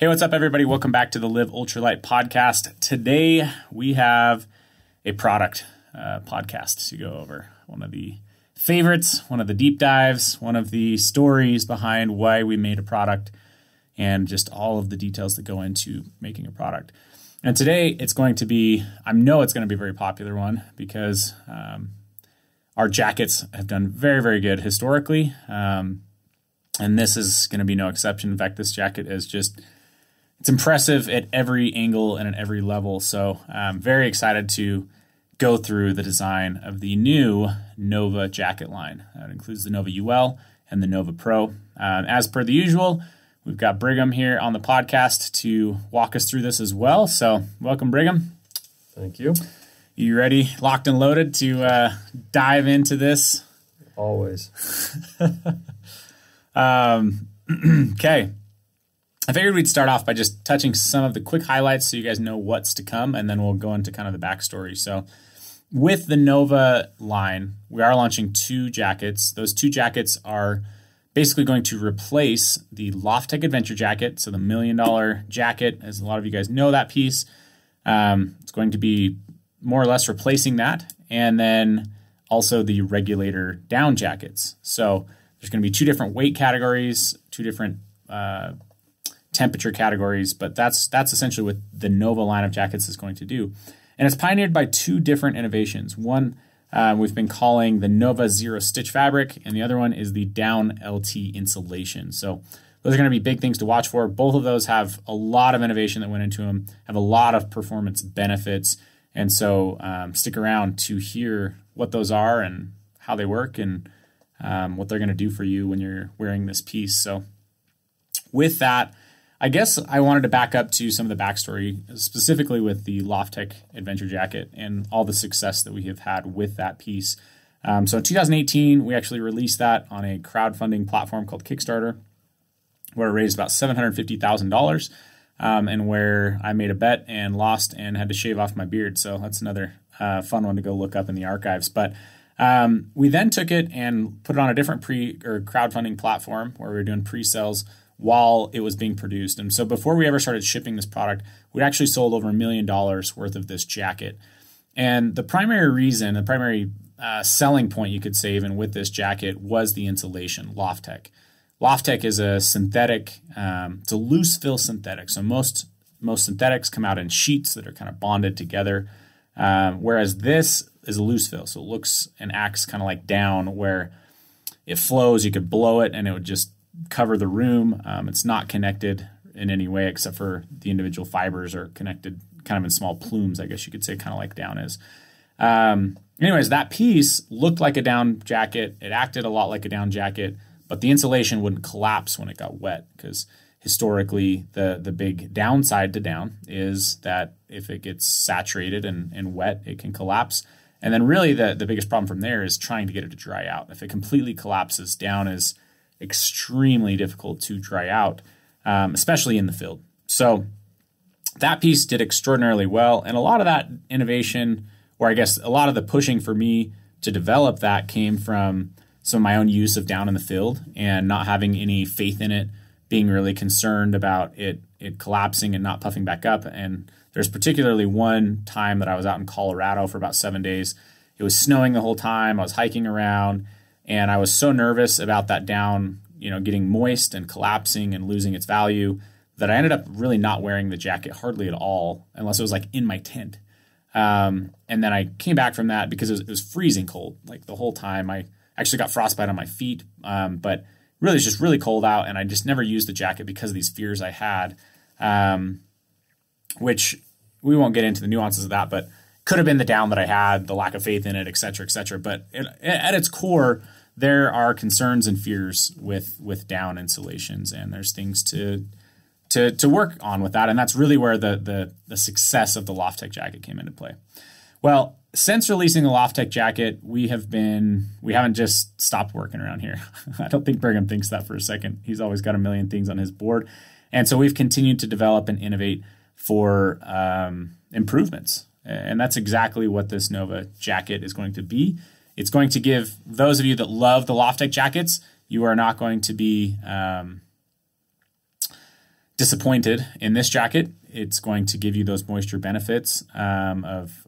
Hey, what's up, everybody? Welcome back to the Live Ultralight podcast. Today, we have a product podcast to go over. One of the favorites, one of the deep dives, one of the stories behind why we made a product, and just all of the details that go into making a product. And today, it's going to be, I know it's going to be a very popular one because our jackets have done very, very good historically. And this is going to be no exception. In fact, this jacket is just... it's impressive at every angle and at every level. So I'm very excited to go through the design of the new Nova jacket line. That includes the Nova UL and the Nova Pro. As per the usual, we've got Brigham here on the podcast to walk us through this as well. So welcome, Brigham. Thank you. You ready, locked and loaded to dive into this? Always. Okay. I figured we'd start off by just touching some of the quick highlights so you guys know what's to come, and then we'll go into kind of the backstory. So with the Nova line, we are launching two jackets. Those two jackets are basically going to replace the Loftec Adventure jacket, so the $1 million jacket, as a lot of you guys know that piece. It's going to be more or less replacing that, and then also the regulator down jackets. So there's going to be two different weight categories, two different temperature categories, but that's essentially what the Nova line of jackets is going to do. And it's pioneered by two different innovations. One we've been calling the Nova Zero Stitch fabric, and the other one is the Down LT insulation. So those are going to be big things to watch for. Both of those have a lot of innovation that went into them, have a lot of performance benefits, and so stick around to hear what those are and how they work and what they're going to do for you when you're wearing this piece. So with that, I guess I wanted to back up to some of the backstory, specifically with the Loftec Adventure jacket and all the success that we have had with that piece. So in 2018, we actually released that on a crowdfunding platform called Kickstarter, where it raised about $750,000, and where I made a bet and lost and had to shave off my beard. So that's another fun one to go look up in the archives. But we then took it and put it on a different crowdfunding platform where we were doing pre-sales while it was being produced. And so before we ever started shipping this product, we actually sold over $1 million worth of this jacket. And the primary reason, the primary selling point, you could say, even with this jacket, was the insulation, Loftec. Loftec is a synthetic, it's a loose fill synthetic. So most synthetics come out in sheets that are kind of bonded together, whereas this is a loose fill. So it looks and acts kind of like down, where it flows. You could blow it and it would just cover the room. It's not connected in any way except for the individual fibers are connected kind of in small plumes, I guess you could say, kind of like down is. Anyways, that piece looked like a down jacket. It acted a lot like a down jacket, but the insulation wouldn't collapse when it got wet, because historically the big downside to down is that if it gets saturated and wet, it can collapse. And then really the biggest problem from there is trying to get it to dry out. If it completely collapses, down is extremely difficult to dry out, especially in the field. So that piece did extraordinarily well. And a lot of that innovation, or I guess a lot of the pushing for me to develop that, came from some of my own use of down in the field and not having any faith in it, being really concerned about it collapsing and not puffing back up. And there's particularly one time that I was out in Colorado for about 7 days. It was snowing the whole time. I was hiking around, and I was so nervous about that down, getting moist and collapsing and losing its value, that I ended up really not wearing the jacket hardly at all, unless it was like in my tent. And then I came back from that because it was freezing cold, like the whole time. I actually got frostbite on my feet, but really it's just really cold out, and I just never used the jacket because of these fears I had, which we won't get into the nuances of that, but could have been the down that I had, the lack of faith in it, et cetera, et cetera. But at its core, there are concerns and fears with down insulations, and there's things to work on with that. And that's really where the success of the Loftec jacket came into play. Well, since releasing the Loftec jacket, we haven't just stopped working around here. I don't think Brigham thinks that for a second. He's always got a million things on his board. And so we've continued to develop and innovate for improvements. And that's exactly what this Nova jacket is going to be. It's going to give those of you that love the Loftec jackets, you are not going to be disappointed in this jacket. It's going to give you those moisture benefits of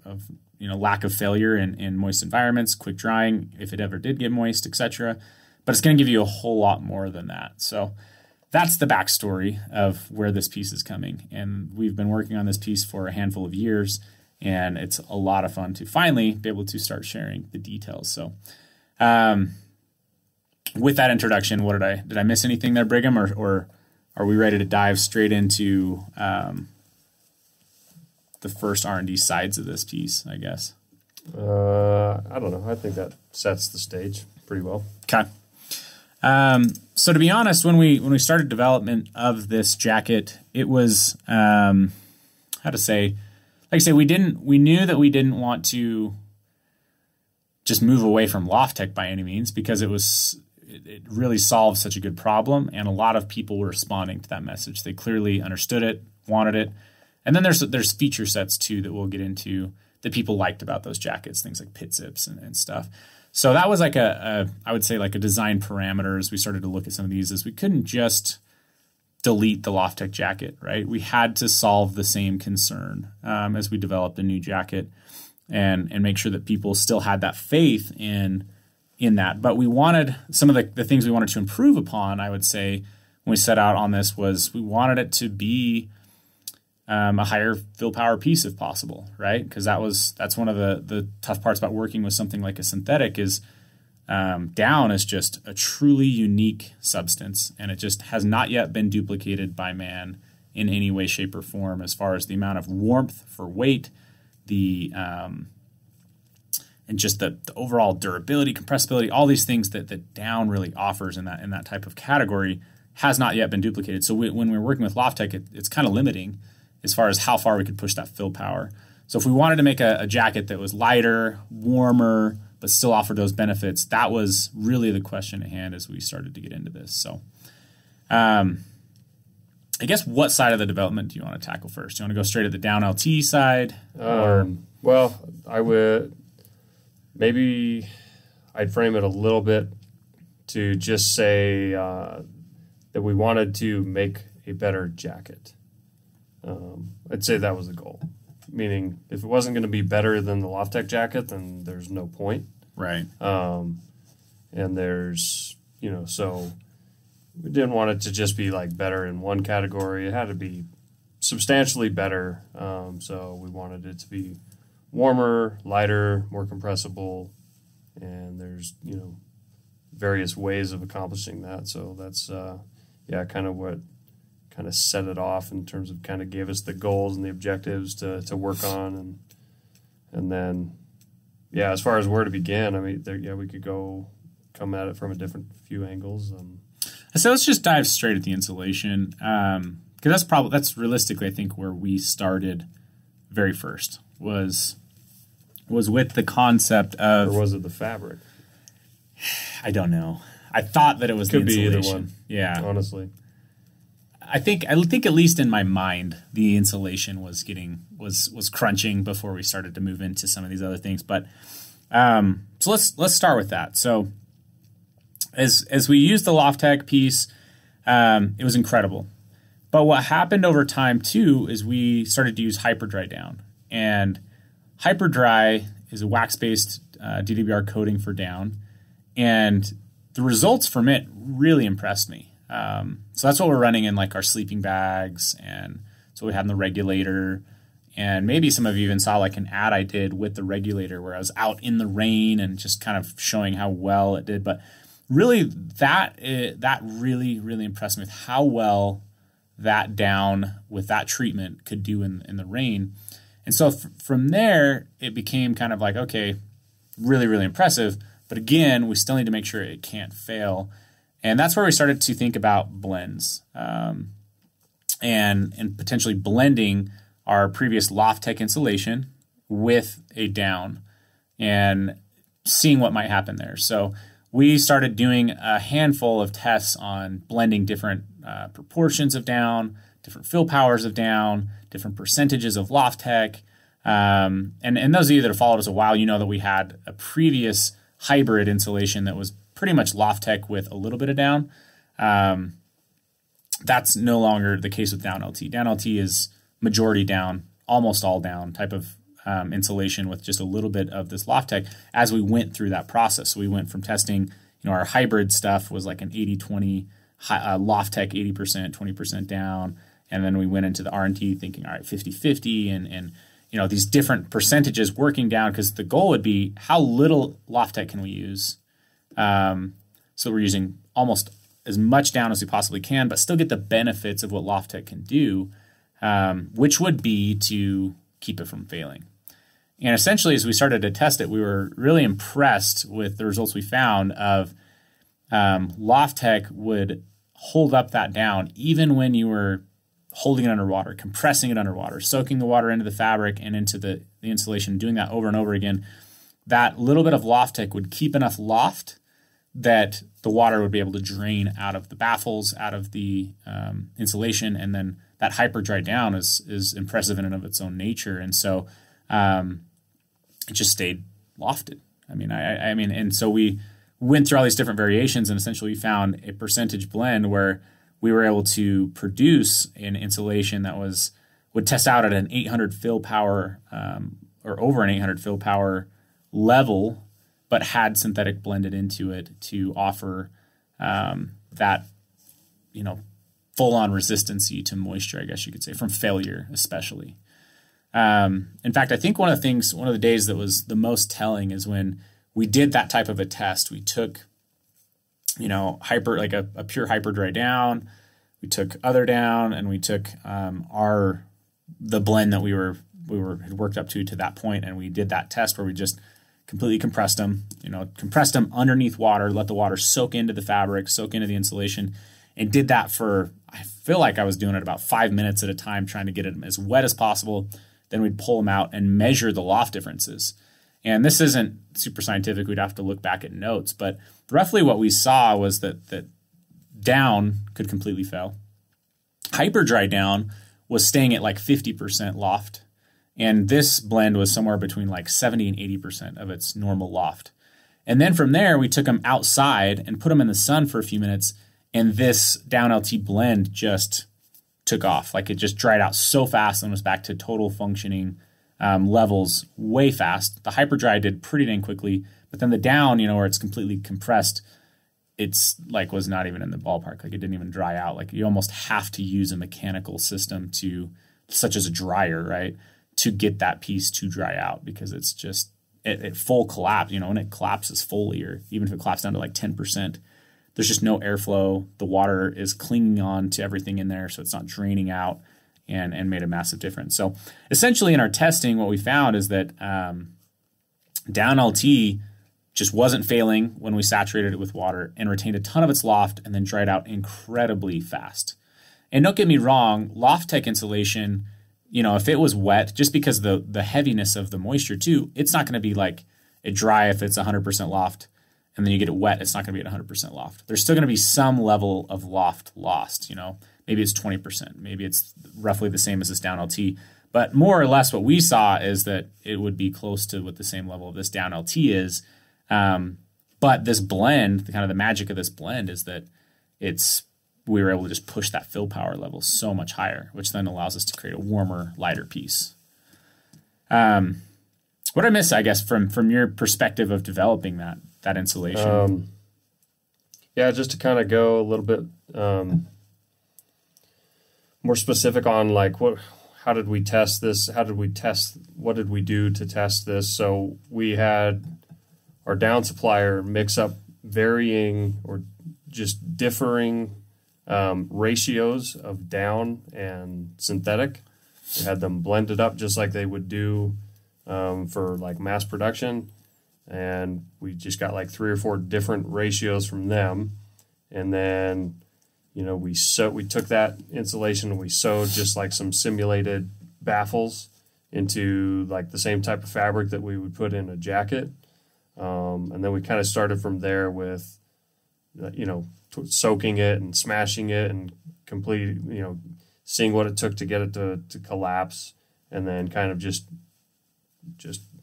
lack of failure in moist environments, quick drying if it ever did get moist, etc. But it's going to give you a whole lot more than that. So that's the backstory of where this piece is coming. And we've been working on this piece for a handful of years, and it's a lot of fun to finally be able to start sharing the details. So with that introduction, did I miss anything there, Brigham, or are we ready to dive straight into the first R&D sides of this piece, I guess? I don't know. I think that sets the stage pretty well. Okay. So to be honest, when we started development of this jacket, it was we knew that we didn't want to just move away from Loftec by any means, because it really solved such a good problem, and a lot of people were responding to that message. They clearly understood it, wanted it. And then there's feature sets too that we'll get into that people liked about those jackets, things like pit zips and stuff. So that was like I would say like a design parameter as we started to look at some of these, is we couldn't just delete the Loftec jacket, right? We had to solve the same concern as we developed a new jacket and make sure that people still had that faith in that. But we wanted some of the things we wanted to improve upon, I would say, when we set out on this, was we wanted it to be a higher fill power piece if possible, right? Because that's one of the tough parts about working with something like a synthetic is down is just a truly unique substance, and it just has not yet been duplicated by man in any way, shape, or form as far as the amount of warmth for weight, and just the overall durability, compressibility, all these things that down really offers in that type of category has not yet been duplicated. So when we're working with Loftec, it's kind of limiting as far as how far we could push that fill power. So if we wanted to make a jacket that was lighter, warmer, but still offered those benefits, that was really the question at hand as we started to get into this. So I guess what side of the development do you want to tackle first? Do you want to go straight at the down LT side? Well, I would maybe I'd frame it a little bit to just say that we wanted to make a better jacket. I'd say that was the goal. Meaning, if it wasn't going to be better than the Loftec jacket, then there's no point. Right. And there's, so we didn't want it to just be like better in one category. It had to be substantially better. So we wanted it to be warmer, lighter, more compressible, and there's, various ways of accomplishing that. So that's, kind of what kind of set it off in terms of kind of gave us the goals and the objectives to work on. And then, as far as where to begin, I mean, we could come at it from a different few angles. So let's just dive straight at the insulation. Because that's realistically, I think, where we started very first was with the concept of... Or was it the fabric? I don't know. I thought that it was Could the insulation. be either one. Yeah. Honestly. I think at least in my mind, the insulation was crunching before we started to move into some of these other things. But so let's start with that. So as we used the Loftec piece, it was incredible. But what happened over time too is we started to use Hyperdry down, and Hyperdry is a wax-based DWR coating for down, and the results from it really impressed me. So that's what we're running in like our sleeping bags, and so we had in the regulator, and maybe some of you even saw like an ad I did with the regulator where I was out in the rain and just kind of showing how well it did. But really that really, really impressed me with how well that down with that treatment could do in the rain. And so from there, it became kind of like, okay, really, really impressive. But again, we still need to make sure it can't fail. And that's where we started to think about blends and potentially blending our previous Loftec insulation with a down and seeing what might happen there. So we started doing a handful of tests on blending different proportions of down, different fill powers of down, different percentages of Loftec. And those of you that have followed us a while, you know that we had a previous hybrid insulation that was pretty much Loftec with a little bit of down. That's no longer the case with down LT. Down LT is majority down, almost all down type of insulation with just a little bit of this Loftec as we went through that process. So we went from testing, our hybrid stuff was like an 80-20, Loftec 80%, 20% down. And then we went into the R&T thinking, all right, 50-50 and these different percentages working down, because the goal would be how little Loftec can we use. So we're using almost as much down as we possibly can, but still get the benefits of what Loftec can do, which would be to keep it from failing. And essentially, as we started to test it, we were really impressed with the results we found of Loftec would hold up that down even when you were holding it underwater, compressing it underwater, soaking the water into the fabric and into the insulation, doing that over and over again. That little bit of Loftec would keep enough loft that the water would be able to drain out of the baffles, out of the insulation, and then that hyper dry down is impressive in and of its own nature. And so it just stayed lofted. I mean, and so we went through all these different variations, and essentially we found a percentage blend where we were able to produce an insulation that would test out at an 800 fill power or over an 800 fill power level, but had synthetic blended into it to offer that, full-on resistancy to moisture, I guess you could say, from failure especially. In fact, I think one of the days that was the most telling is when we did that type of a test. We took, hyper, like a pure hyper dry down, we took other down, and we took the blend that we had worked up to that point, and we did that test where we just completely compressed them, underneath water, let the water soak into the fabric, soak into the insulation, and did that for, I feel like I was doing it about 5 minutes at a time, trying to get it as wet as possible. Then we'd pull them out and measure the loft differences. And this isn't super scientific. We'd have to look back at notes. But roughly what we saw was that down could completely fail. Hyper dry down was staying at like 50% loft. And this blend was somewhere between like 70 and 80% of its normal loft. And then from there, we took them outside and put them in the sun for a few minutes. And this down LT blend just took off. Like it just dried out so fast and was back to total functioning levels way fast. The hyper dry did pretty dang quickly, but then the down, where it's completely compressed, it's like was not even in the ballpark. Like it didn't even dry out. Like you almost have to use a mechanical system such as a dryer, right, to get that piece to dry out, because it's just it full collapse. When it collapses fully, or even if it collapses down to like 10%. There's just no airflow. The water is clinging on to everything in there, so it's not draining out, and made a massive difference. So essentially in our testing, what we found is that down LT just wasn't failing when we saturated it with water and retained a ton of its loft and then dried out incredibly fast. And don't get me wrong, Loftec insulation, if it was wet, just because the heaviness of the moisture too, it's not going to be like a dry if it's 100% loft. And then you get it wet, it's not going to be at 100% loft. There's still going to be some level of loft lost, Maybe it's 20%. Maybe it's roughly the same as this down LT. But more or less what we saw is that it would be close to what the same level of this down LT is. But this blend, kind of the magic of this blend is that we were able to just push that fill power level so much higher, which then allows us to create a warmer, lighter piece. What I miss, I guess, from your perspective of developing that insulation? Yeah, just to kind of go a little bit more specific on like how did we test this? What did we do to test this? So we had our down supplier mix up varying or just differing ratios of down and synthetic. We had them blended up just like they would do for like mass production. And we just got like 3 or 4 different ratios from them. And then, we took that insulation and we sewed just like some simulated baffles into like the same type of fabric that we would put in a jacket. And then we kind of started from there with, soaking it and smashing it and seeing what it took to get it to collapse, and then kind of just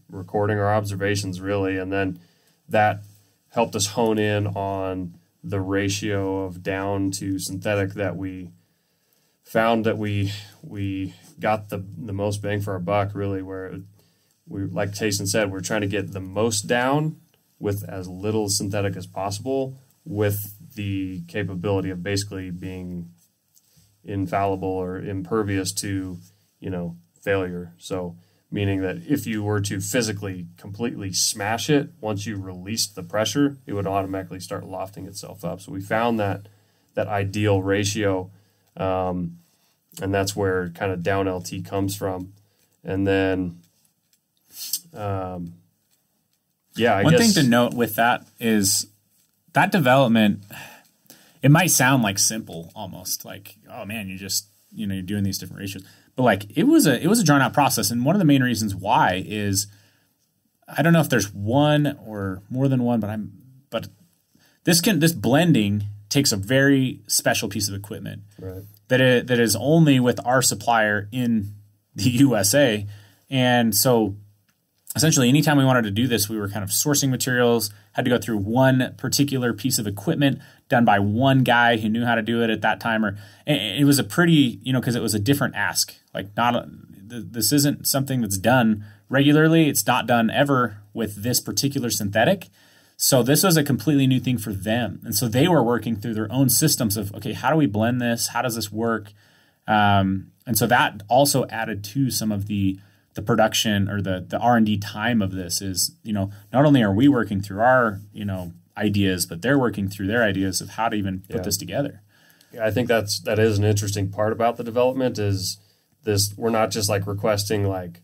recording our observations really. And then that helped us hone in on the ratio of down to synthetic that we found that we got the most bang for our buck, really, where we, like Tayson said, we're trying to get the most down with as little synthetic as possible, with the capability of basically being infallible or impervious to, failure. So meaning that if you were to physically completely smash it, once you released the pressure, it would automatically start lofting itself up. So we found that ideal ratio, and that's where kind of down LT comes from. And then, I guess one thing to note with that is that development, it might sound like simple almost, like, oh man, you're doing these different ratios. But like it was a drawn out process, and one of the main reasons why is, I don't know if there's one or more than one, but this blending takes a very special piece of equipment, right, that is only with our supplier in the USA. And so essentially anytime we wanted to do this, we were kind of sourcing materials, had to go through one particular piece of equipment done by one guy who knew how to do it at that time. Or it was a pretty, because it was a different ask. Like this isn't something that's done regularly. It's not done ever with this particular synthetic. So this was a completely new thing for them. And so they were working through their own systems of, okay, how do we blend this? How does this work? And so that also added to some of the production or the R&D time of this is, not only are we working through our, ideas, but they're working through their ideas of how to even put this together. Yeah, I think that is an interesting part about the development is this. We're not just like requesting like,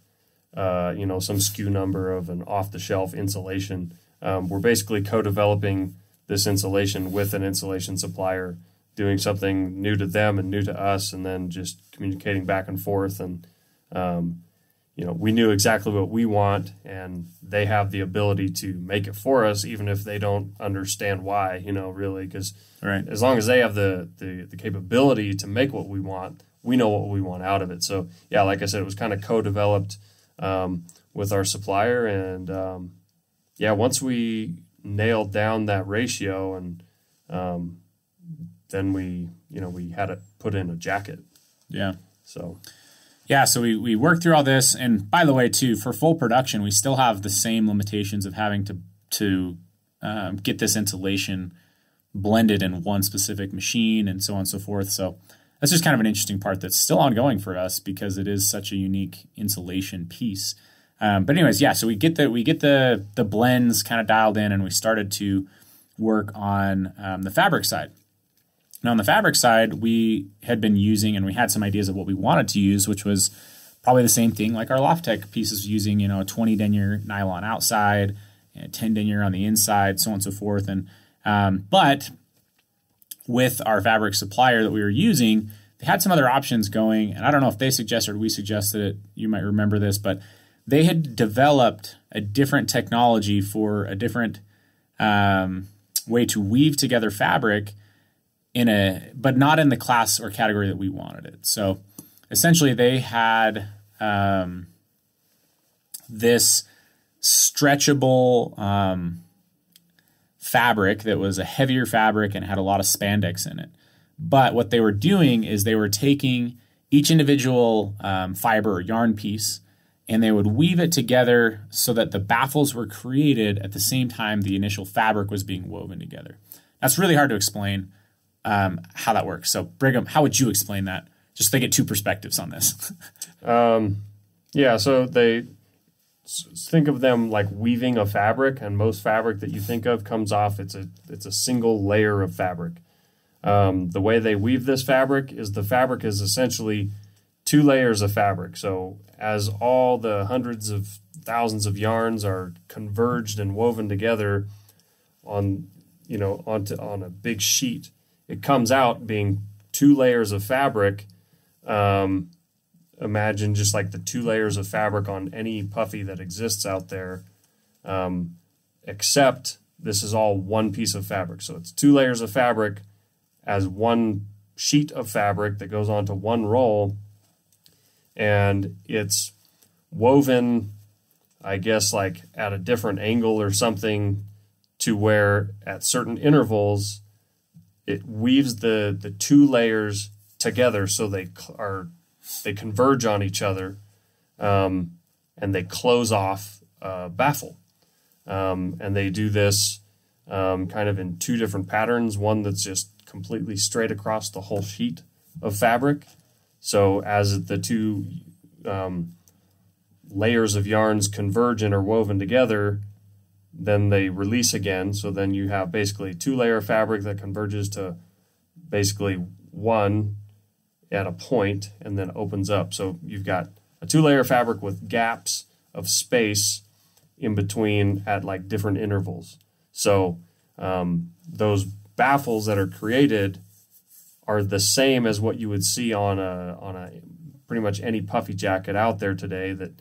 some SKU number of an off-the-shelf insulation. We're basically co-developing this insulation with an insulation supplier, doing something new to them and new to us, and then just communicating back and forth. And, we knew exactly what we want, and they have the ability to make it for us, even if they don't understand why, really, because as long as they have the capability to make what we want, we know what we want out of it. So, yeah, like I said, it was kind of co-developed with our supplier. And, once we nailed down that ratio, and then we had to put in a jacket. Yeah. So... Yeah, so we worked through all this, and by the way, too, for full production, we still have the same limitations of having to get this insulation blended in one specific machine and so on and so forth. So that's just kind of an interesting part that's still ongoing for us because it is such a unique insulation piece. But anyways, yeah, so we get the blends kind of dialed in, and we started to work on the fabric side. Now, on the fabric side, we had been using, and we had some ideas of what we wanted to use, which was probably the same thing like our Loftec pieces, using, a 20 denier nylon outside, 10 denier on the inside, so on and so forth. And but with our fabric supplier that we were using, they had some other options going, and I don't know if they suggested or we suggested it. You might remember this, but they had developed a different technology for a different way to weave together fabric, but not in the class or category that we wanted it. So essentially they had this stretchable fabric that was a heavier fabric and had a lot of spandex in it. But what they were doing is they were taking each individual fiber or yarn piece, and they would weave it together so that the baffles were created at the same time the initial fabric was being woven together. That's really hard to explain how that works. So, Brigham, how would you explain that? Just to get two perspectives on this. So they think of them like weaving a fabric, and most fabric that you think of comes off. It's a single layer of fabric. The way they weave this fabric is the fabric is essentially two layers of fabric. So as all the hundreds of thousands of yarns are converged and woven together on a big sheet, it comes out being two layers of fabric. Imagine just like the two layers of fabric on any puffy that exists out there, except this is all one piece of fabric. So it's two layers of fabric as one sheet of fabric that goes onto one roll, and it's woven, I guess, like at a different angle or something, to where at certain intervals it weaves the two layers together, so they converge on each other, and they close off a baffle. And they do this kind of in two different patterns. One that's just completely straight across the whole sheet of fabric. So as the two layers of yarns converge and are woven together, then they release again. So then you have basically 2-layer fabric that converges to basically one at a point and then opens up. So you've got a 2-layer fabric with gaps of space in between at like different intervals. So those baffles that are created are the same as what you would see on a pretty much any puffy jacket out there today. That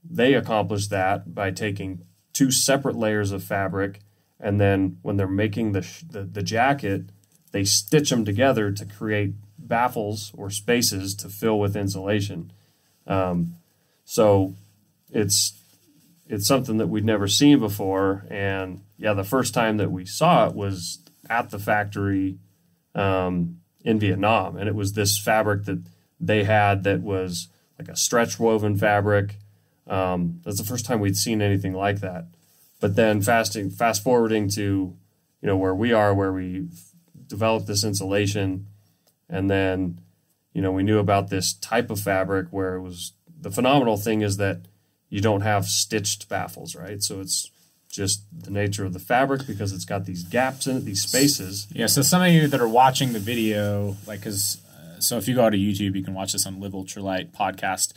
they accomplish that by taking 2 separate layers of fabric, and then when they're making the jacket, they stitch them together to create baffles or spaces to fill with insulation. So it's something that we'd never seen before. And yeah, the first time that we saw it was at the factory in Vietnam. And it was this fabric that they had that was like a stretch woven fabric. That's the first time we'd seen anything like that. But then fast forwarding to, where we are, where we developed this insulation, and then, we knew about this type of fabric where it was, the phenomenal thing is that you don't have stitched baffles, right? So it's just the nature of the fabric because it's got these gaps in it, these spaces. Yeah, so some of you that are watching the video, so if you go to YouTube, you can watch this on Live Ultralight podcast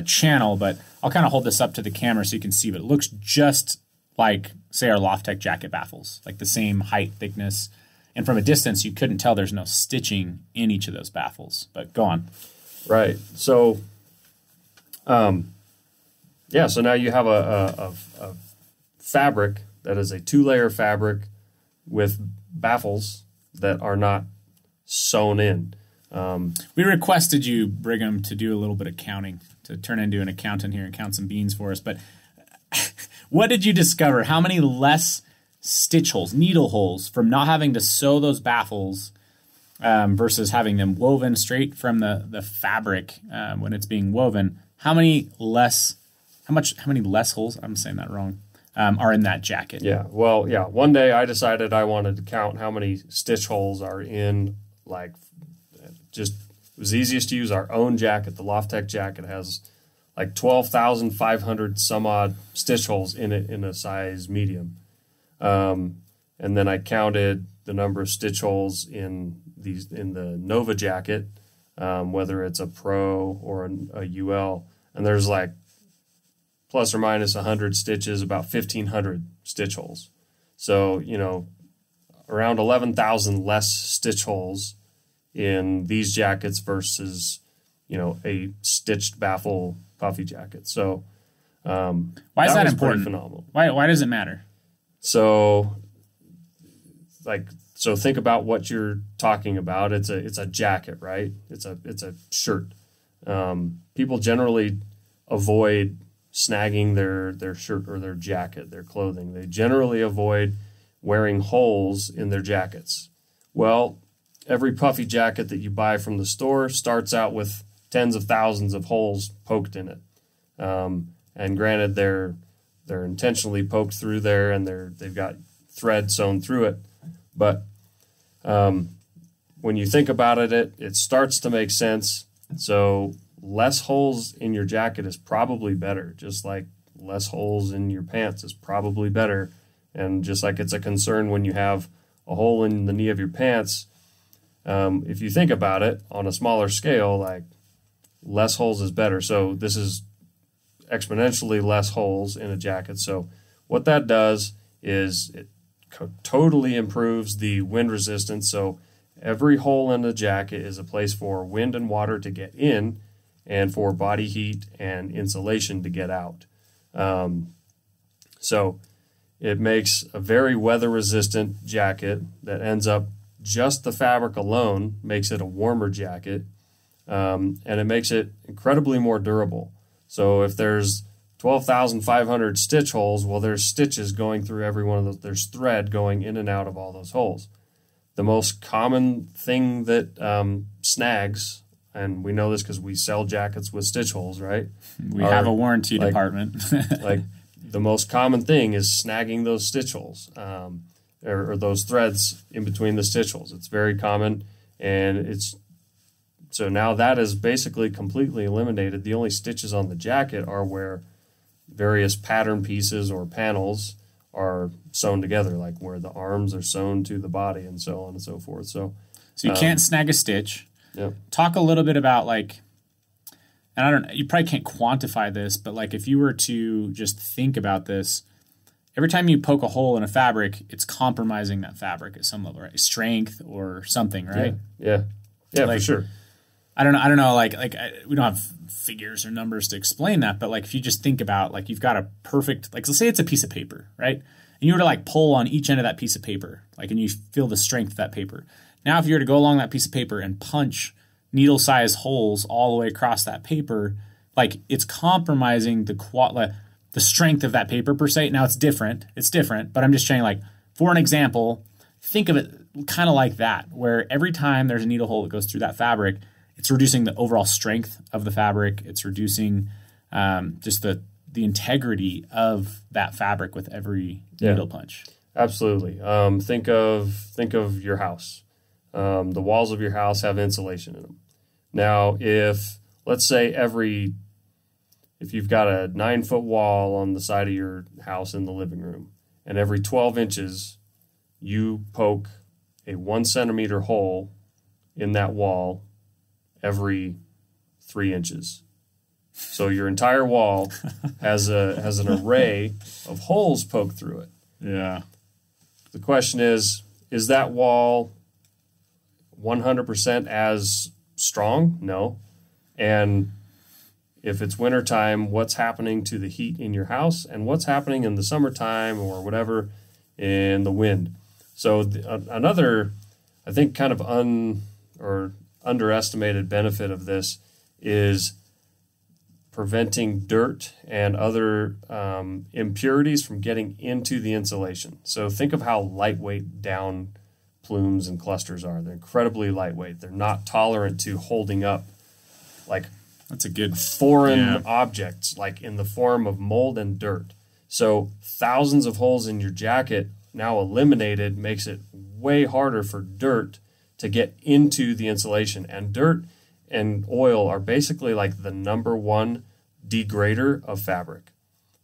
channel, but I'll kind of hold this up to the camera so you can see, but it looks just like, say, our Loftec jacket baffles, like the same height, thickness, and from a distance, you couldn't tell there's no stitching in each of those baffles, but go on. Right, so... so now you have a fabric that is a 2-layer fabric with baffles that are not sewn in. We requested you, Brigham, to do a little bit of counting, to turn into an accountant here and count some beans for us. But what did you discover? How many less stitch holes, needle holes, from not having to sew those baffles versus having them woven straight from the fabric when it's being woven? How many less holes, I'm saying that wrong, are in that jacket? Yeah, well, yeah. One day I decided I wanted to count how many stitch holes are in, it was easiest to use our own jacket. The Loftec jacket has like 12,500 some odd stitch holes in it in a size medium. And then I counted the number of stitch holes in the Nova jacket, whether it's a Pro or a UL. And there's like plus or minus 100 stitches, about 1,500 stitch holes. So, around 11,000 less stitch holes in these jackets versus, a stitched baffle puffy jacket. So, why is that important? Phenomenal. Why does it matter? So, think about what you're talking about. It's a jacket, right? It's a shirt. People generally avoid snagging their shirt or their jacket, their clothing. They generally avoid wearing holes in their jackets. Well, every puffy jacket that you buy from the store starts out with tens of thousands of holes poked in it. And granted, they're intentionally poked through there, and they've got thread sewn through it. But when you think about it starts to make sense. So less holes in your jacket is probably better, just like less holes in your pants is probably better. And just like it's a concern when you have a hole in the knee of your pants, if you think about it on a smaller scale, like less holes is better. So this is exponentially less holes in a jacket. So what that does is it totally improves the wind resistance. So every hole in the jacket is a place for wind and water to get in and for body heat and insulation to get out. So it makes a very weather-resistant jacket that ends up, just the fabric alone makes it a warmer jacket, and it makes it incredibly more durable. So if there's 12,500 stitch holes, well, there's stitches going through every one of those. There's thread going in and out of all those holes. The most common thing that snags, and we know this because we sell jackets with stitch holes, right? We have a warranty department. Like the most common thing is snagging those stitch holes, or those threads in between the stitch holes. It's very common, and so now that is basically completely eliminated. The only stitches on the jacket are where various pattern pieces or panels are sewn together, like where the arms are sewn to the body and so on and so forth. So you can't snag a stitch. Yep. Talk a little bit about like, and I don't, you probably can't quantify this, but like if you were to just think about this, every time you poke a hole in a fabric, it's compromising that fabric at some level, right? Strength or something, right? Yeah, like, for sure. I don't know, like we don't have figures or numbers to explain that, but like if you just think about like you've got a perfect, like let's say it's a piece of paper, right? And you were to like pull on each end of that piece of paper, like, and you feel the strength of that paper. Now, if you were to go along that piece of paper and punch needle-sized holes all the way across that paper, like it's compromising the strength of that paper per se. Now, it's different, but I'm just saying, like, for an example, think of it kind of like that, where every time there's a needle hole that goes through that fabric, it's reducing the overall strength of the fabric. It's reducing just the integrity of that fabric with every needle punch. Absolutely. Think of your house. The walls of your house have insulation in them. Now, let's say if you've got a 9-foot wall on the side of your house in the living room, and every 12 inches you poke a 1 centimeter hole in that wall every 3 inches. So your entire wall has an array of holes poked through it. Yeah. The question is that wall 100% as strong? No. And if it's wintertime, what's happening to the heat in your house, and what's happening in the summertime or whatever in the wind? So another, I think, kind of underestimated benefit of this is preventing dirt and other impurities from getting into the insulation. So think of how lightweight down plumes and clusters are. They're incredibly lightweight. They're not tolerant to holding up like that's a good foreign objects, like in the form of mold and dirt. So thousands of holes in your jacket now eliminated makes it way harder for dirt to get into the insulation. And dirt and oil are basically like the number one degrader of fabric.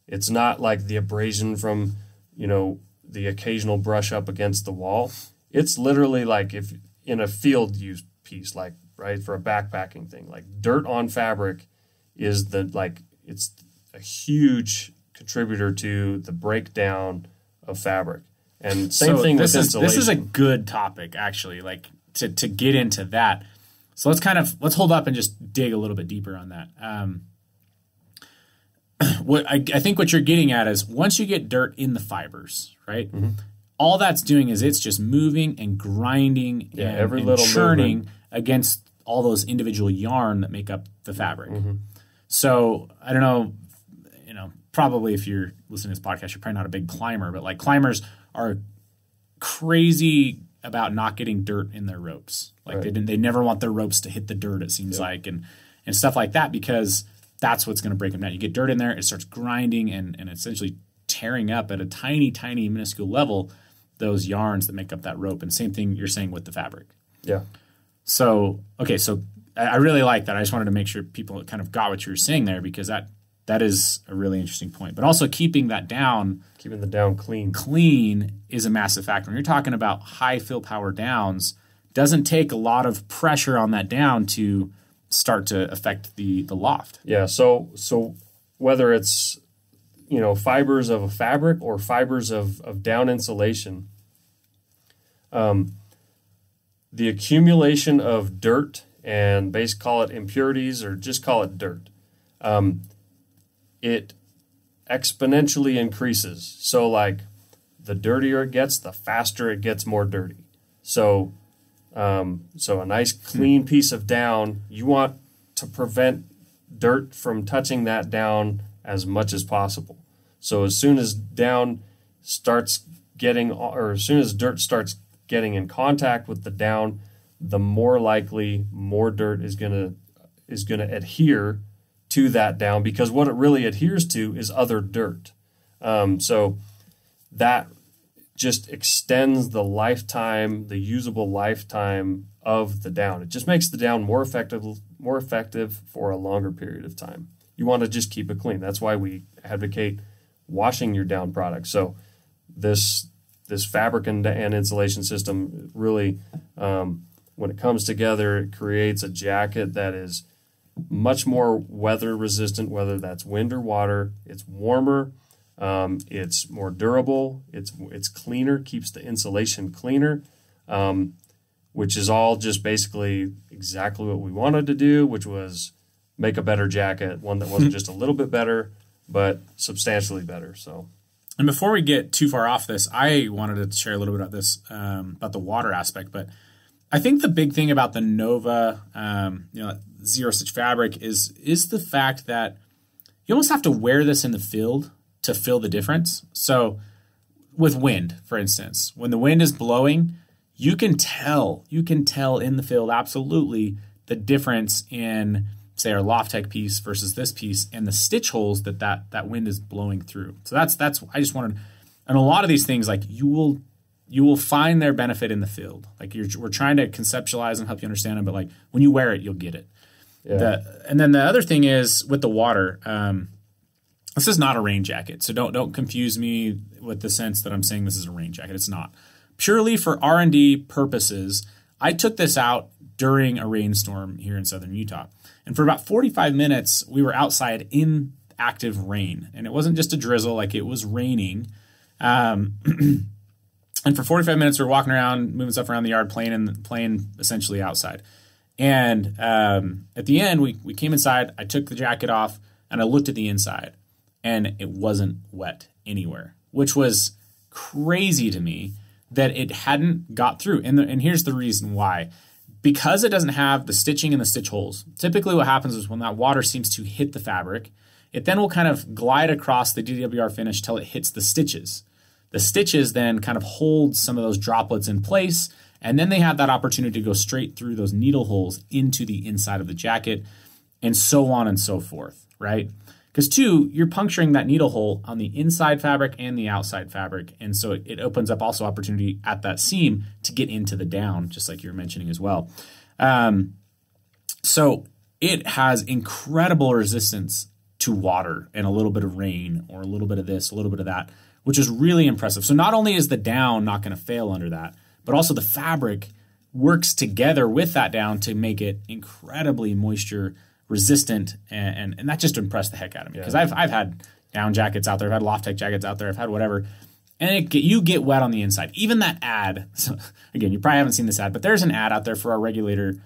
It's not like the abrasion from, the occasional brush up against the wall. It's literally like if in a field use piece, like, right, for a backpacking thing, like dirt on fabric is it's a huge contributor to the breakdown of fabric. And same thing with insulation. This is a good topic, actually, like to get into that. So let's hold up and just dig a little bit deeper on that. What I think what you're getting at is once you get dirt in the fibers, right? Mm-hmm. All that's doing is it's just moving and grinding and, every little churning movement against all those individual yarn that make up the fabric. Mm-hmm. So I don't know, probably if you're listening to this podcast, you're probably not a big climber, but like climbers are crazy about not getting dirt in their ropes. Like they never want their ropes to hit the dirt, it seems like, and stuff like that, because that's what's going to break them down. You get dirt in there, it starts grinding and essentially tearing up at a tiny, tiny, minuscule level those yarns that make up that rope. And same thing you're saying with the fabric. Yeah. So, okay, so I really like that. I just wanted to make sure people kind of got what you were saying there, because that is a really interesting point. But also keeping that down. Keeping the down clean. Clean is a massive factor. When you're talking about high fill power downs, doesn't take a lot of pressure on that down to start to affect the loft. Yeah, so whether it's fibers of a fabric or fibers of down insulation, the accumulation of dirt and basically call it impurities or just call it dirt, it exponentially increases. So like the dirtier it gets, the faster it gets more dirty. So a nice clean piece of down, you want to prevent dirt from touching that down as much as possible. So as soon as down starts getting, or as soon as dirt starts getting in contact with the down, the more likely more dirt is gonna adhere to that down, because what it really adheres to is other dirt. So that just extends the lifetime, the usable lifetime of the down. It just makes the down more effective for a longer period of time. You want to just keep it clean. That's why we advocate washing your down product. So this fabric and insulation system really, when it comes together, it creates a jacket that is much more weather resistant, whether that's wind or water. It's warmer. It's more durable. It's cleaner, keeps the insulation cleaner, which is all just basically exactly what we wanted to do, which was make a better jacket, one that wasn't just a little bit better, but substantially better. So, and before we get too far off this, I wanted to share a little bit about this, about the water aspect. But I think the big thing about the Nova, zero stitch fabric is the fact that you almost have to wear this in the field to feel the difference. So with wind, for instance, when the wind is blowing, you can tell in the field absolutely the difference in, say, our Loftec piece versus this piece and the stitch holes that wind is blowing through. So that's I just wanted, and a lot of these things, like you will find their benefit in the field. Like we're trying to conceptualize and help you understand them, but like when you wear it, you'll get it. Yeah. And then the other thing is with the water. This is not a rain jacket, so don't confuse me with the sense that I'm saying this is a rain jacket. It's not. Purely for R&D purposes, I took this out during a rainstorm here in southern Utah. And for about 45 minutes, we were outside in active rain. And it wasn't just a drizzle, like it was raining. And for 45 minutes, we were walking around, moving stuff around the yard, playing essentially outside. And at the end, we came inside, I took the jacket off, and I looked at the inside. And it wasn't wet anywhere, which was crazy to me that it hadn't got through. And here's the reason why. Because it doesn't have the stitching and the stitch holes, typically what happens is when that water seems to hit the fabric, it then will kind of glide across the DWR finish till it hits the stitches. The stitches then kind of hold some of those droplets in place, and then they have that opportunity to go straight through those needle holes into the inside of the jacket, and so on and so forth, right? Because two, you're puncturing that needle hole on the inside fabric and the outside fabric. And so it opens up also opportunity at that seam to get into the down, just like you were mentioning as well. So it has incredible resistance to water and a little bit of rain or a little bit of this, a little bit of that, which is really impressive. So not only is the down not going to fail under that, but also the fabric works together with that down to make it incredibly moisture resistant, and that just impressed the heck out of me, because I've had down jackets out there, I've had Loftec jackets out there, I've had whatever, and you get wet on the inside. Even that ad, so again, you probably haven't seen this ad, but there's an ad out there for our regulator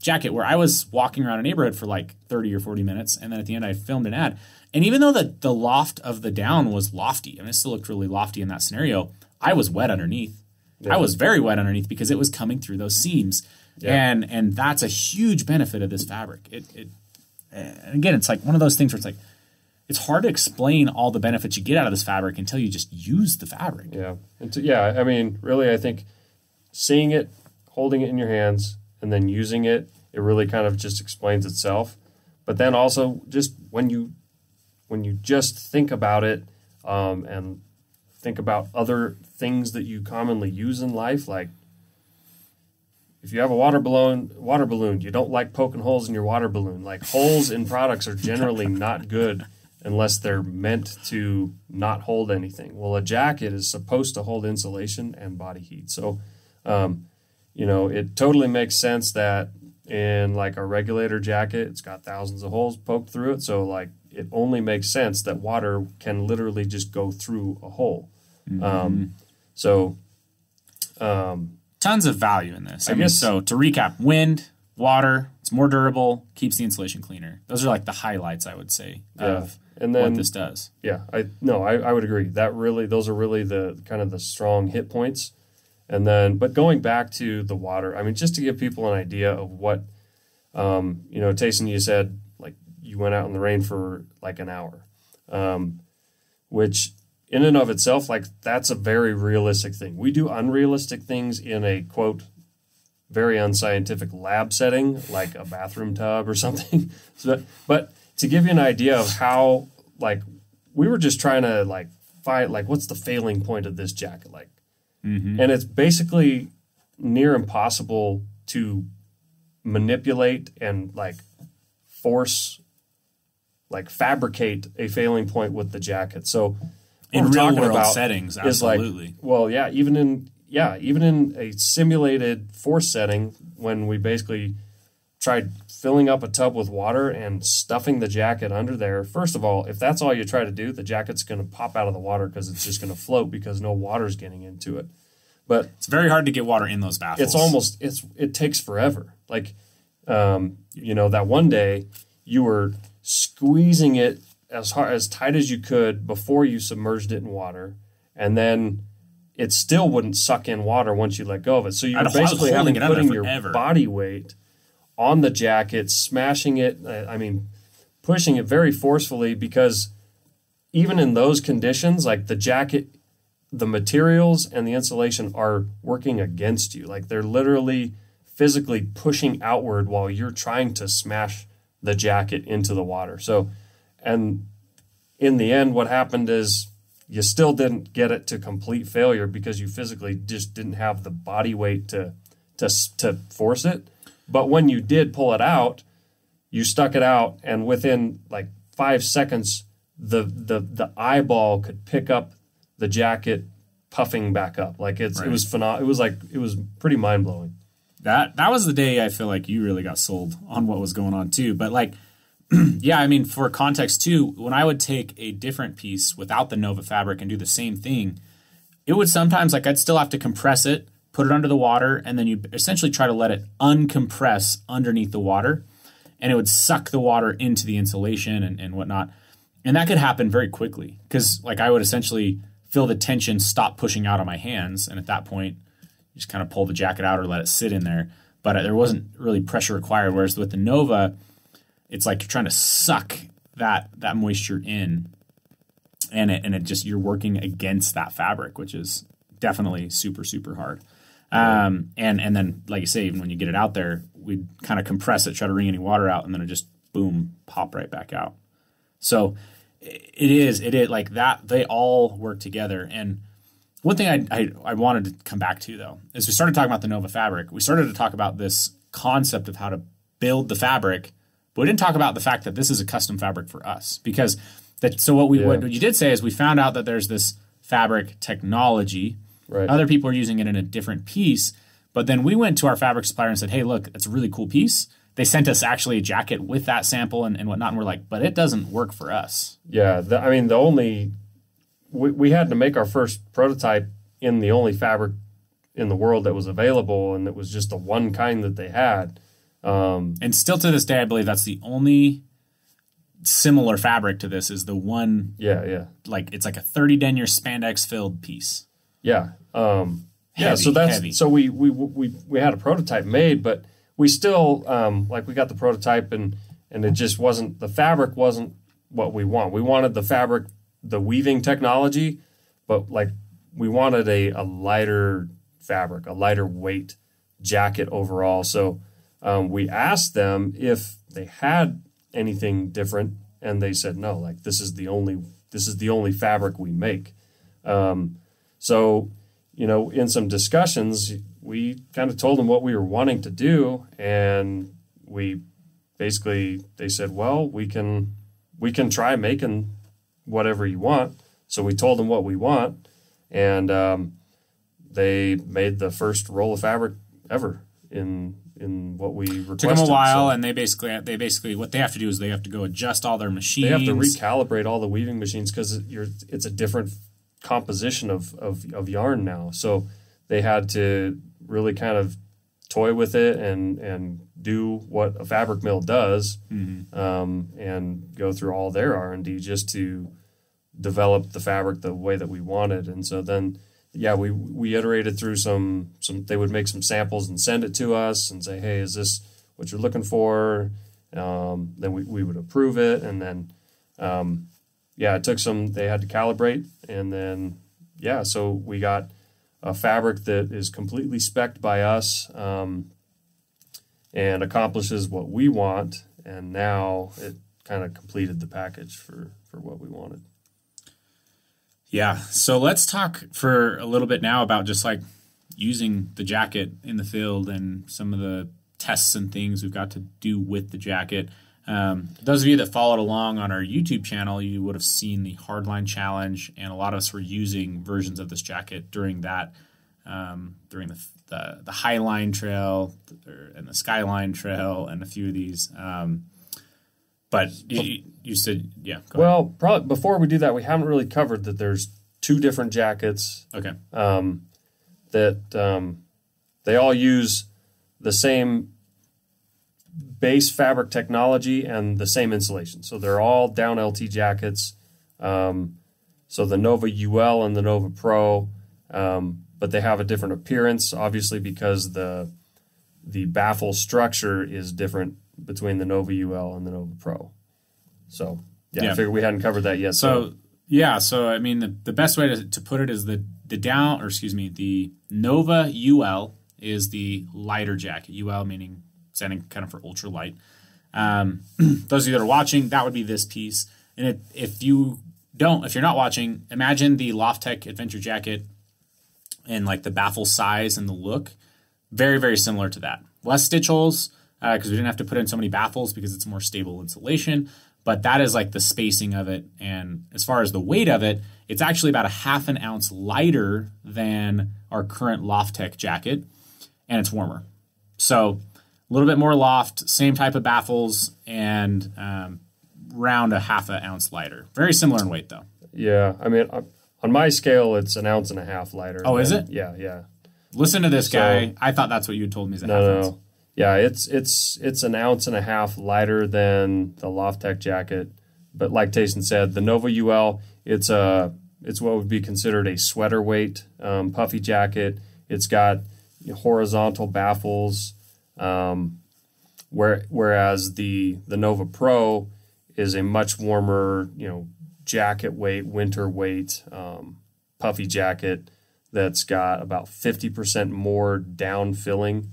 jacket where I was walking around a neighborhood for like 30 or 40 minutes, and then at the end I filmed an ad. And even though the loft of the down was lofty, I mean, it still looked really lofty in that scenario, I was wet underneath. Yeah. I was very wet underneath because it was coming through those seams. Yeah. And that's a huge benefit of this fabric. Again, it's like one of those things where it's like, it's hard to explain all the benefits you get out of this fabric until you just use the fabric. Yeah. I mean, really, I think seeing it, holding it in your hands, and then using it, it really kind of just explains itself. But then also just when you just think about it, and think about other things that you commonly use in life, like if you have a water balloon, you don't like poking holes in your water balloon. Like, holes in products are generally not good unless they're meant to not hold anything. Well, a jacket is supposed to hold insulation and body heat. So, it totally makes sense that in like a regulator jacket, it's got thousands of holes poked through it. So like, it only makes sense that water can literally just go through a hole. Mm-hmm. Tons of value in this. I mean, so to recap, wind, water, it's more durable, keeps the insulation cleaner. Those are like the highlights, I would say, of what this does. Yeah, I would agree. Those are really the kind of the strong hit points. And then, but going back to the water, I mean, just to give people an idea of what, Tayson, you said like you went out in the rain for like an hour, which in and of itself, like that's a very realistic thing. We do unrealistic things in a quote very unscientific lab setting, like a bathroom tub or something. But to give you an idea of how, like, we were just trying to, like, find, like, what's the failing point of this jacket, like? And it's basically near impossible to manipulate and, like, force, like, fabricate a failing point with the jacket. So in real world settings, absolutely. Like, well, yeah, even in a simulated force setting, when we basically tried filling up a tub with water and stuffing the jacket under there. First of all, if that's all you try to do, the jacket's going to pop out of the water because it's just going to float because no water's getting into it. But it's very hard to get water in those baffles. It takes forever. Like, that one day you were squeezing it as tight as you could before you submerged it in water, and then it still wouldn't suck in water once you let go of it. So you're basically putting your body weight on the jacket, smashing it, pushing it very forcefully, because even in those conditions, like the jacket, the materials and the insulation are working against you. Like they're literally physically pushing outward while you're trying to smash the jacket into the water. So, and in the end, what happened is you still didn't get it to complete failure because you physically just didn't have the body weight to force it. But when you did pull it out, you stuck it out, and within like 5 seconds, the eyeball could pick up the jacket puffing back up. Like it was phenomenal. It was pretty mind blowing. That was the day I feel like you really got sold on what was going on too. But like, yeah, I mean, for context too, when I would take a different piece without the Nova fabric and do the same thing, it would sometimes, like, I'd still have to compress it, put it under the water, and then you essentially try to let it uncompress underneath the water, and it would suck the water into the insulation and whatnot. And that could happen very quickly because, like, I would essentially feel the tension stop pushing out on my hands, and at that point, you just kind of pull the jacket out or let it sit in there. But there wasn't really pressure required, whereas with the Nova, it's like you're trying to suck that moisture in, and it just, you're working against that fabric, which is definitely super, super hard. And then, like you say, even when you get it out there, we'd kind of compress it, try to wring any water out, and then it just, boom, pop right back out. So it is like that. They all work together. And one thing I wanted to come back to, though, is we started talking about the Nova fabric. We started to talk about this concept of how to build the fabric, but we didn't talk about the fact that this is a custom fabric for us. Because what you did say is we found out that there's this fabric technology. Right. Other people are using it in a different piece. But then we went to our fabric supplier and said, hey, look, it's a really cool piece. They sent us actually a jacket with that sample and whatnot. And we're like, but it doesn't work for us. Yeah. We had to make our first prototype in the only fabric in the world that was available. And it was just the one kind that they had. And still to this day, I believe that's the only similar fabric to this is the one. Yeah. Like it's like a 30 denier spandex filled piece. Yeah. Heavy, so that's heavy. So we had a prototype made, but we still we got the prototype and it just wasn't, the fabric wasn't what we want. We wanted the fabric, the weaving technology, but like we wanted a lighter fabric, a lighter weight jacket overall. So we asked them if they had anything different, and they said no. Like this is the only fabric we make. So, in some discussions, we kind of told them what we were wanting to do, and they said, well, we can try making whatever you want. So we told them what we want, and they made the first roll of fabric ever in what we requested. Took them a while, and they basically what they have to do is they have to go adjust all their machines. They have to recalibrate all the weaving machines because it's a different composition of yarn now. So they had to really kind of toy with it and do what a fabric mill does, and go through all their R&D just to develop the fabric the way that we wanted. And so then, we iterated through some. They would make some samples and send it to us and say, hey, is this what you're looking for? Then we would approve it, and then it took some. They had to calibrate, and then so we got a fabric that is completely spec'd by us. and accomplishes what we want. And now it kind of completed the package for what we wanted. Yeah. So let's talk for a little bit now about just like using the jacket in the field and some of the tests and things we've got to do with the jacket. Those of you that followed along on our YouTube channel, you would have seen the Hardline Challenge, and a lot of us were using versions of this jacket during that, during the Highline Trail and the Skyline Trail and a few of these. But you said, yeah. Well, probably before we do that, we haven't really covered that there's 2 different jackets. Okay. That they all use the same base fabric technology and the same insulation. So they're all down LT jackets. So the Nova UL and the Nova Pro, but they have a different appearance, obviously, because the baffle structure is different between the Nova UL and the Nova Pro. So yeah. I figured we hadn't covered that yet. So I mean the best way to put it is the Nova UL is the lighter jacket. UL meaning standing kind of for ultralight. Those of you that are watching, that would be this piece. And if you're not watching, imagine the Loftec Adventure jacket and like the baffle size and the look, very, very similar to that. Less stitch holes because we didn't have to put in so many baffles because it's more stable insulation. But that is like the spacing of it. And as far as the weight of it, it's actually about a 1/2 ounce lighter than our current Loftec jacket, and it's warmer. So a little bit more loft, same type of baffles, and around a 1/2 ounce lighter. Very similar in weight, though. Yeah, I mean, on my scale, it's 1.5 ounces lighter. Oh, is it? Yeah. Listen to this guy. I thought that's what you had told me. No. Yeah, it's 1.5 ounces lighter than the Loftec jacket. But like Tayson said, the Nova UL, it's what would be considered a sweater weight puffy jacket. It's got horizontal baffles, whereas the Nova Pro is a much warmer, jacket weight, winter weight puffy jacket that's got about 50% more down filling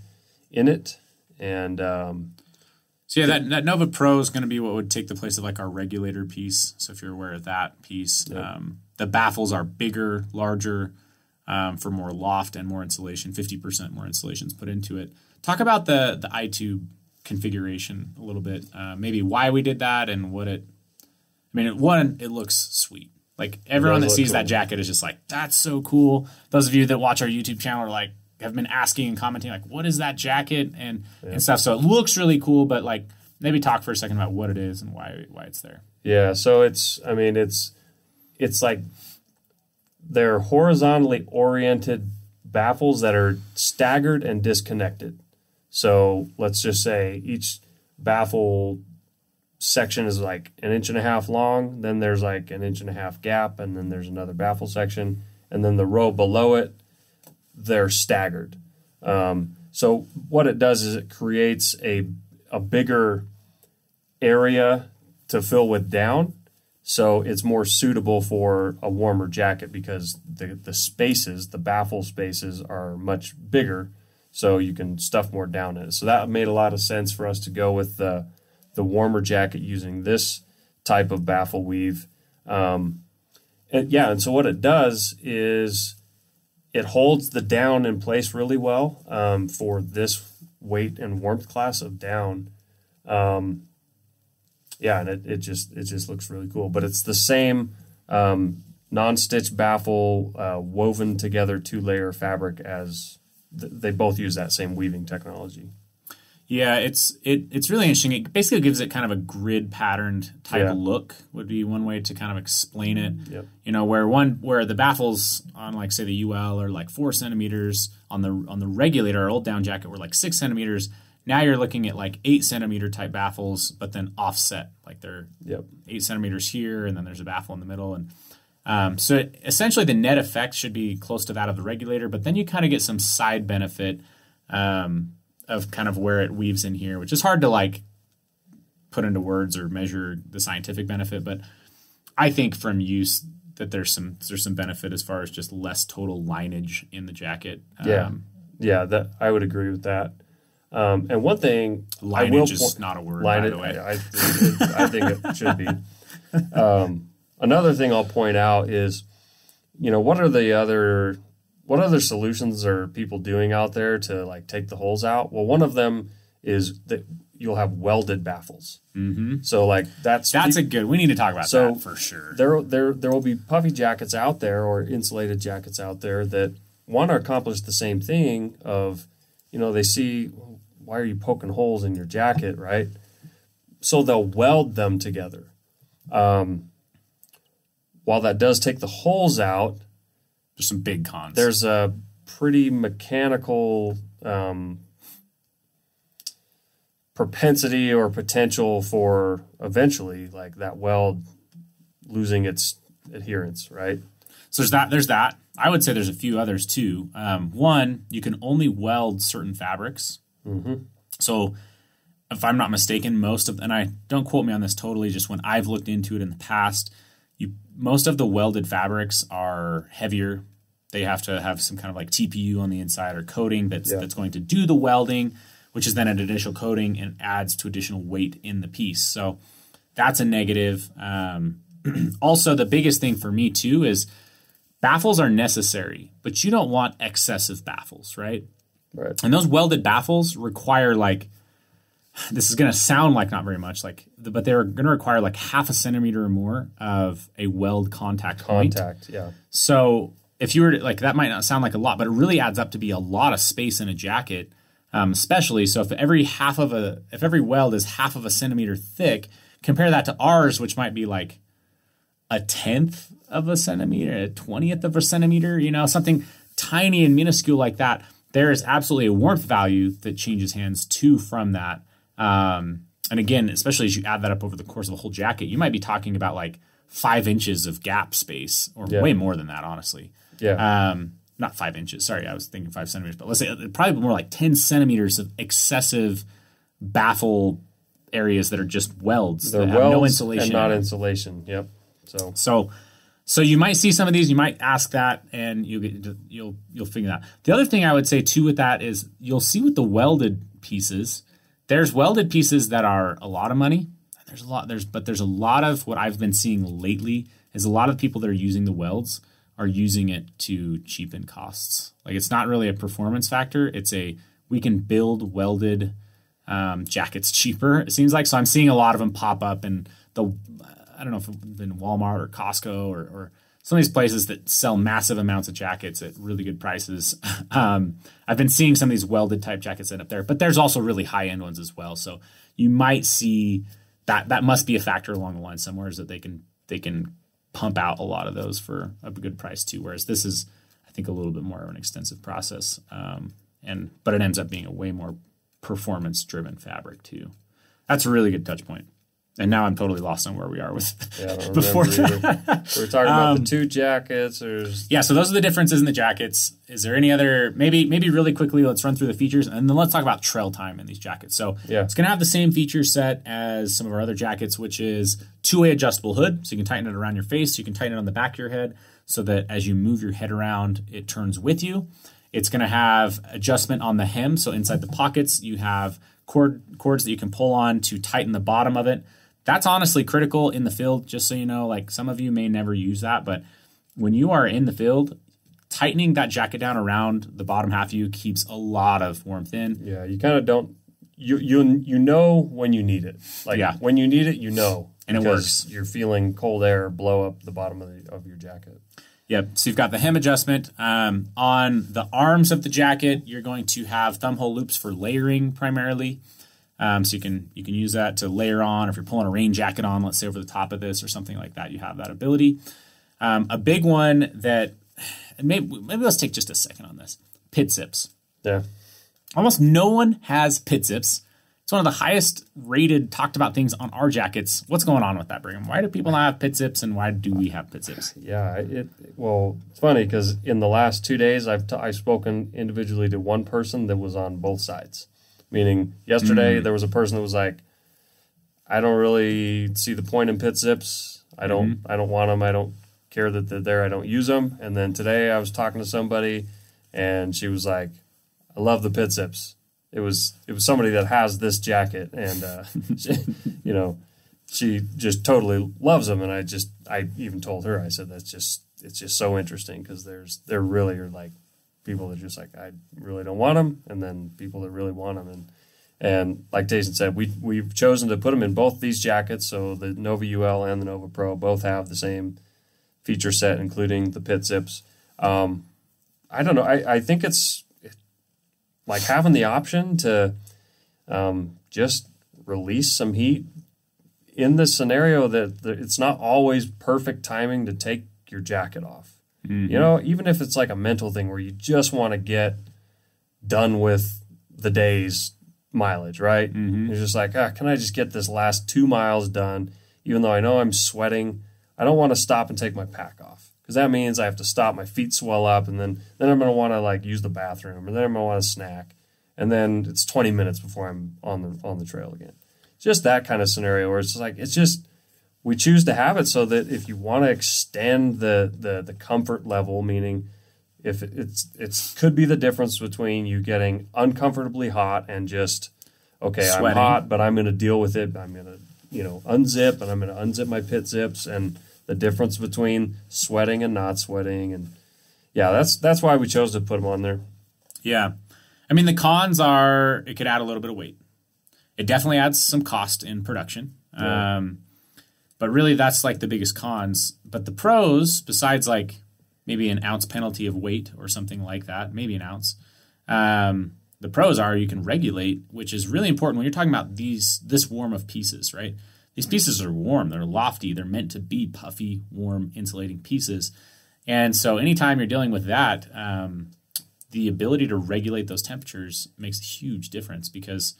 in it. And so yeah, that Nova Pro is going to be what would take the place of like our regulator piece. So if you're aware of that piece, yep. The baffles are bigger, larger, for more loft and more insulation. 50% more insulation is put into it. Talk about the I-tube configuration a little bit. Maybe why we did that and what it. I mean, it looks sweet. Like everyone that sees that jacket is just like, that's so cool. Those of you that watch our YouTube channel are like, have been asking and commenting like, what is that jacket and stuff. So it looks really cool, but like maybe talk for a second about what it is and why it's there. Yeah. So it's like they're horizontally oriented baffles that are staggered and disconnected. So let's just say each baffle section is like 1.5 inches long. Then there's like 1.5 inches gap, and then there's another baffle section, and then the row below it, they're staggered. So what it does is it creates a bigger area to fill with down. So it's more suitable for a warmer jacket because the spaces, the baffle spaces are much bigger. So you can stuff more down in it. So that made a lot of sense for us to go with the warmer jacket using this type of baffle weave. And so what it does is it holds the down in place really well for this weight and warmth class of down. And it just looks really cool. But it's the same non-stitch baffle woven together 2-layer fabric as they both use that same weaving technology. Yeah, it's really interesting. It basically gives it kind of a grid patterned type of look would be one way to kind of explain it. Yep. Where the baffles on like say the UL are like 4 centimeters on the regulator, our old down jacket were like 6 centimeters. Now you're looking at like 8 centimeter type baffles, but then offset, like they're 8 centimeters here, and then there's a baffle in the middle, and so essentially the net effect should be close to that of the regulator, but then you kind of get some side benefit of kind of where it weaves in here, which is hard to like put into words or measure the scientific benefit, but I think from use that there's some benefit as far as just less total lineage in the jacket. That I would agree with that. And one thing lineage is not a word, by the way. I think it should be. Another thing I'll point out is, what other solutions are people doing out there to like take the holes out? Well, one of them is that you'll have welded baffles. Mm-hmm. So like that's a good. We need to talk about that for sure. There will be puffy jackets out there or insulated jackets out there that want to accomplish the same thing of, they see, why are you poking holes in your jacket, right? So they'll weld them together. While that does take the holes out, there's some big cons. There's a pretty mechanical propensity or potential for eventually like that weld losing its adherence, right? So there's that. I would say there's a few others too. One, you can only weld certain fabrics. Mm-hmm. So if I'm not mistaken, and I don't quote me on this totally, just when I've looked into it in the past, most of the welded fabrics are heavier. They have to have some kind of like TPU on the inside or coating that's going to do the welding, which is then an additional coating and adds to additional weight in the piece. So that's a negative. Also, the biggest thing for me too is baffles are necessary, but you don't want excessive baffles, right? Right. And those welded baffles require this is going to sound like not very much, but they're going to require like 0.5 centimeter or more of a weld contact point. Yeah. So if you were to, that might not sound like a lot, but it really adds up to be a lot of space in a jacket. Especially so if every weld is 0.5 centimeter thick, compare that to ours, which might be like 1/10 of a centimeter, 1/20 of a centimeter, something tiny and minuscule like that. There is absolutely a warmth value that changes hands too from that. And again, especially as you add that up over the course of a whole jacket, you might be talking about like 5 inches of gap space or way more than that, honestly. Yeah. Not 5 inches. Sorry, I was thinking 5 centimeters, but let's say probably more like 10 centimeters of excessive baffle areas that are just welds. They're that welds have no insulation. And not insulation. Yep. So you might see some of these. You might ask that, and you'll figure that out. The other thing I would say too with that is you'll see with the welded pieces. There's welded pieces that are a lot of money. There's a lot of what I've been seeing lately is a lot of people that are using the welds are using it to cheapen costs. Like it's not really a performance factor. It's we can build welded jackets cheaper. It seems like. So I'm seeing a lot of them pop up in I don't know if it's been Walmart or Costco or some of these places that sell massive amounts of jackets at really good prices. I've been seeing some of these welded type jackets end up there, but there's also really high end ones as well. So you might see that must be a factor along the line somewhere is that they can pump out a lot of those for a good price too. Whereas this is, I think, a little bit more of an extensive process. But it ends up being a way more performance driven fabric too. That's a really good touch point. And now I'm totally lost on where we are with before that. We were talking about the 2 jackets. So those are the differences in the jackets. Is there any other, maybe really quickly, let's run through the features and then let's talk about trail time in these jackets. So it's going to have the same feature set as some of our other jackets, which is 2-way adjustable hood. So you can tighten it around your face. You can tighten it on the back of your head so that as you move your head around, it turns with you. It's going to have adjustment on the hem. So inside the pockets, you have cords that you can pull on to tighten the bottom of it. That's honestly critical in the field, just so you know. Like some of you may never use that, but when you are in the field, tightening that jacket down around the bottom half of you keeps a lot of warmth in. Yeah, you kind of don't. You know when you need it. When you need it, you know, and it works. You're feeling cold air blow up the bottom of your jacket. Yep. So you've got the hem adjustment on the arms of the jacket. You're going to have thumb hole loops for layering primarily. So you can use that to layer on, or if you're pulling a rain jacket on, let's say over the top of this or something like that, you have that ability. A big one that, and maybe let's take just a second on this, pit zips. Yeah. Almost no one has pit zips. It's one of the highest rated, talked about things on our jackets. What's going on with that, Brigham? Why do people not have pit zips, and why do we have pit zips? Yeah, it's funny because in the last 2 days, I've spoken individually to one person that was on both sides. Meaning yesterday there was a person that was like, I don't really see the point in pit zips. I don't want them. I don't care that they're there. I don't use them. And then today I was talking to somebody and she was like, I love the pit zips. it was somebody that has this jacket, and she just totally loves them. And I even told her, I said, it's just so interesting, because there really are like people that are just like, I really don't want them, and then people that really want them. And like Tayson said, we've chosen to put them in both these jackets. So the Nova UL and the Nova Pro both have the same feature set, including the pit zips. I don't know. I think it's like having the option to just release some heat in the scenario that it's not always perfect timing to take your jacket off. Mm-hmm. Even if it's like a mental thing where you just want to get done with the day's mileage, right? Mm-hmm. You're just like, can I just get this last 2 miles done, even though I know I'm sweating? I don't want to stop and take my pack off, because that means I have to stop, my feet swell up, and then I'm going to want to like use the bathroom, or then I'm going to want to snack, and then it's 20 minutes before I'm on the trail again. Just that kind of scenario where it's like, we choose to have it so that if you want to extend the comfort level, meaning if it could be the difference between you getting uncomfortably hot and just, okay, sweating. I'm hot, but I'm going to deal with it. I'm going to, unzip, and I'm going to unzip my pit zips, and the difference between sweating and not sweating. And yeah, that's why we chose to put them on there. Yeah. I mean, the cons are it could add a little bit of weight. It definitely adds some cost in production. Yeah. But really that's like the biggest cons. But the pros, besides like maybe an ounce penalty of weight or something like that, maybe an ounce, the pros are you can regulate, which is really important when you're talking about this warm of pieces, right? These pieces are warm. They're lofty. They're meant to be puffy, warm, insulating pieces. And so anytime you're dealing with that, the ability to regulate those temperatures makes a huge difference, because,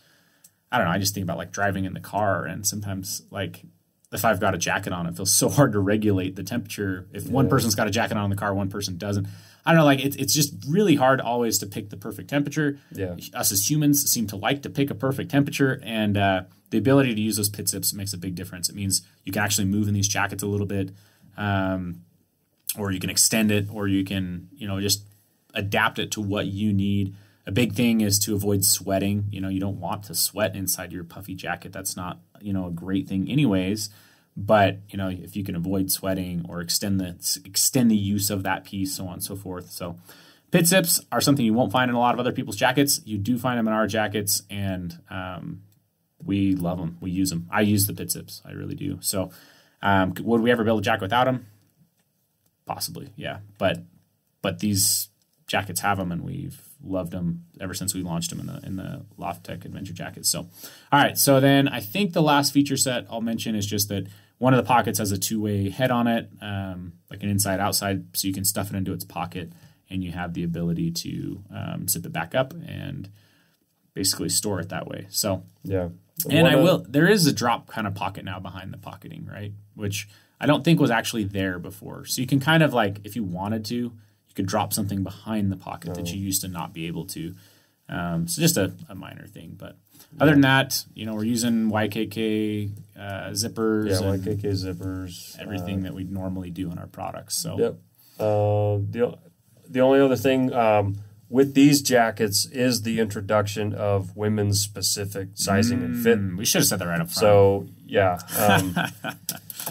I don't know, I just think about like driving in the car, and sometimes like if I've got a jacket on, it feels so hard to regulate the temperature. If one person's got a jacket on in the car, one person doesn't. I don't know, like it's just really hard always to pick the perfect temperature. Yeah. Us as humans seem to like to pick a perfect temperature, and the ability to use those pit zips makes a big difference. It means you can actually move in these jackets a little bit, or you can extend it, or you can, just adapt it to what you need. A big thing is to avoid sweating. You don't want to sweat inside your puffy jacket. That's not, a great thing anyways. But, if you can avoid sweating or extend the use of that piece, so on and so forth. So pit zips are something you won't find in a lot of other people's jackets. You do find them in our jackets, and we love them. We use them. I use the pit zips. I really do. So would we ever build a jacket without them? Possibly, yeah. But these jackets have them, and we've loved them ever since we launched them in the Loftec Adventure jackets. So, all right. So then I think the last feature set I'll mention is just that one of the pockets has a two-way head on it, like an inside-outside, so you can stuff it into its pocket, and you have the ability to zip it back up and basically store it that way. So yeah. And there is a drop kind of pocket now behind the pocketing, right? Which I don't think was actually there before. So you can kind of like, if you wanted to, you could drop something behind the pocket that you used to not be able to. So just a minor thing. But other than that, we're using YKK zippers. Yeah, YKK zippers. Everything that we normally do in our products. So yep. The only other thing with these jackets is the introduction of women's specific sizing and fit. We should have said that right up front. So yeah,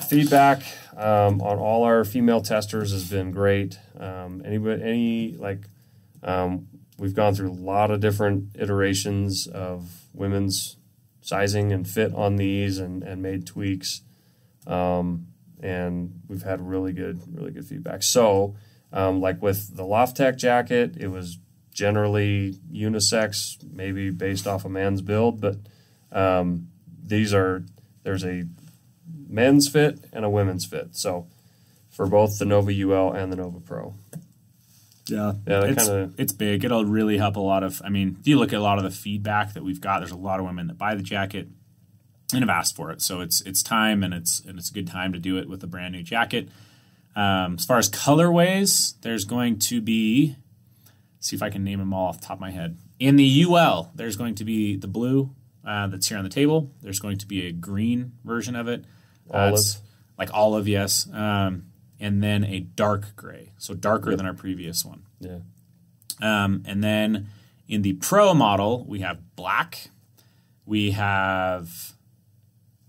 feedback on all our female testers has been great. We've gone through a lot of different iterations of women's sizing and fit on these, and made tweaks, and we've had really good feedback. So, like with the Loftec jacket, it was generally unisex, maybe based off a man's build, but there's a men's fit and a women's fit. So for both the Nova UL and the Nova Pro. Yeah, it's big. It'll really help a lot of, if you look at a lot of the feedback that we've got, there's a lot of women that buy the jacket and have asked for it. So it's time, and it's a good time to do it with a brand new jacket. As far as colorways, there's going to be, see if I can name them all off the top of my head. In the UL, there's going to be the blue that's here on the table. There's going to be a green version of it. Olive. Like olive, yes. And then a dark gray, so darker than our previous one. Yeah. And then In the Pro model, we have black. We have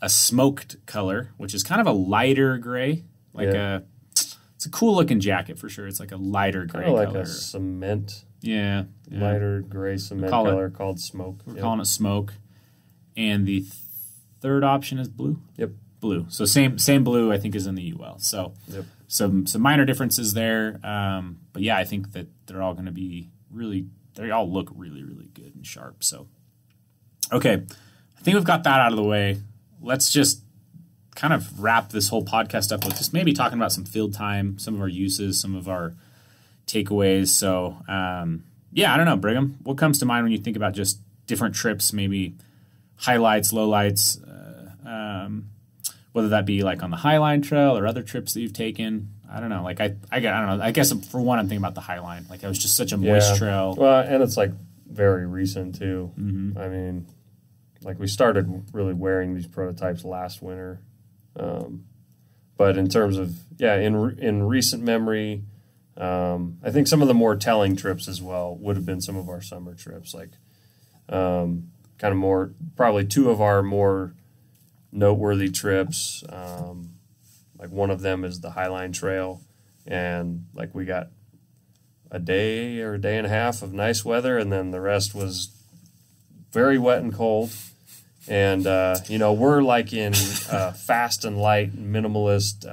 a smoked color, which is kind of a lighter gray. It's a cool looking jacket for sure. It's like a lighter gray color. Like a cement. Yeah. Lighter gray cement color called smoke. We're calling it smoke. And the third option is blue? Yep. Blue. So same blue I think is in the UL. So some minor differences there. But yeah, I think that they're all going to be they all look really, really good and sharp. So, okay. I think we've got that out of the way. Let's just kind of wrap this whole podcast up with just maybe talking about some field time, some of our uses, some of our takeaways. So, yeah, I don't know, Brigham, what comes to mind when you think about just different trips, maybe highlights, lowlights, whether that be like on the Highline Trail or other trips that you've taken? I don't know. Like I don't know. I guess for one, I'm thinking about the Highline. Like it was just such a moist trail. Well, and it's like very recent too. Mm-hmm. I mean, like we started really wearing these prototypes last winter. But in terms of, in recent memory, I think some of the more telling trips as well would have been some of our summer trips, like kind of more, probably two of our more noteworthy trips. Like one of them is the Highline Trail, and like we got a day or a day and a half of nice weather, and then the rest was very wet and cold. And, we're like in fast and light, minimalist.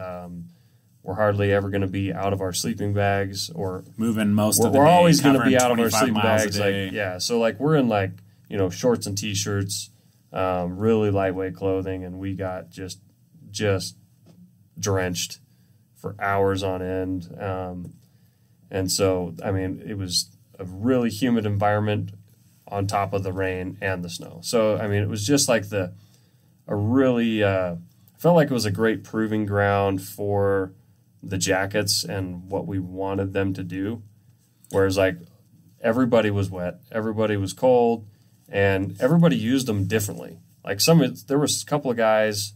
We're hardly ever going to be out of our sleeping bags or moving most of the day. We're always going to be out of our sleeping bags. So like we're in like, shorts and T-shirts, really lightweight clothing, and we got just drenched for hours on end. And so, I mean, it was a really humid environment on top of the rain and the snow. So, I mean, it was just like I felt like it was a great proving ground for the jackets and what we wanted them to do. Whereas, like, everybody was wet, everybody was cold, and everybody used them differently. Like, there was a couple of guys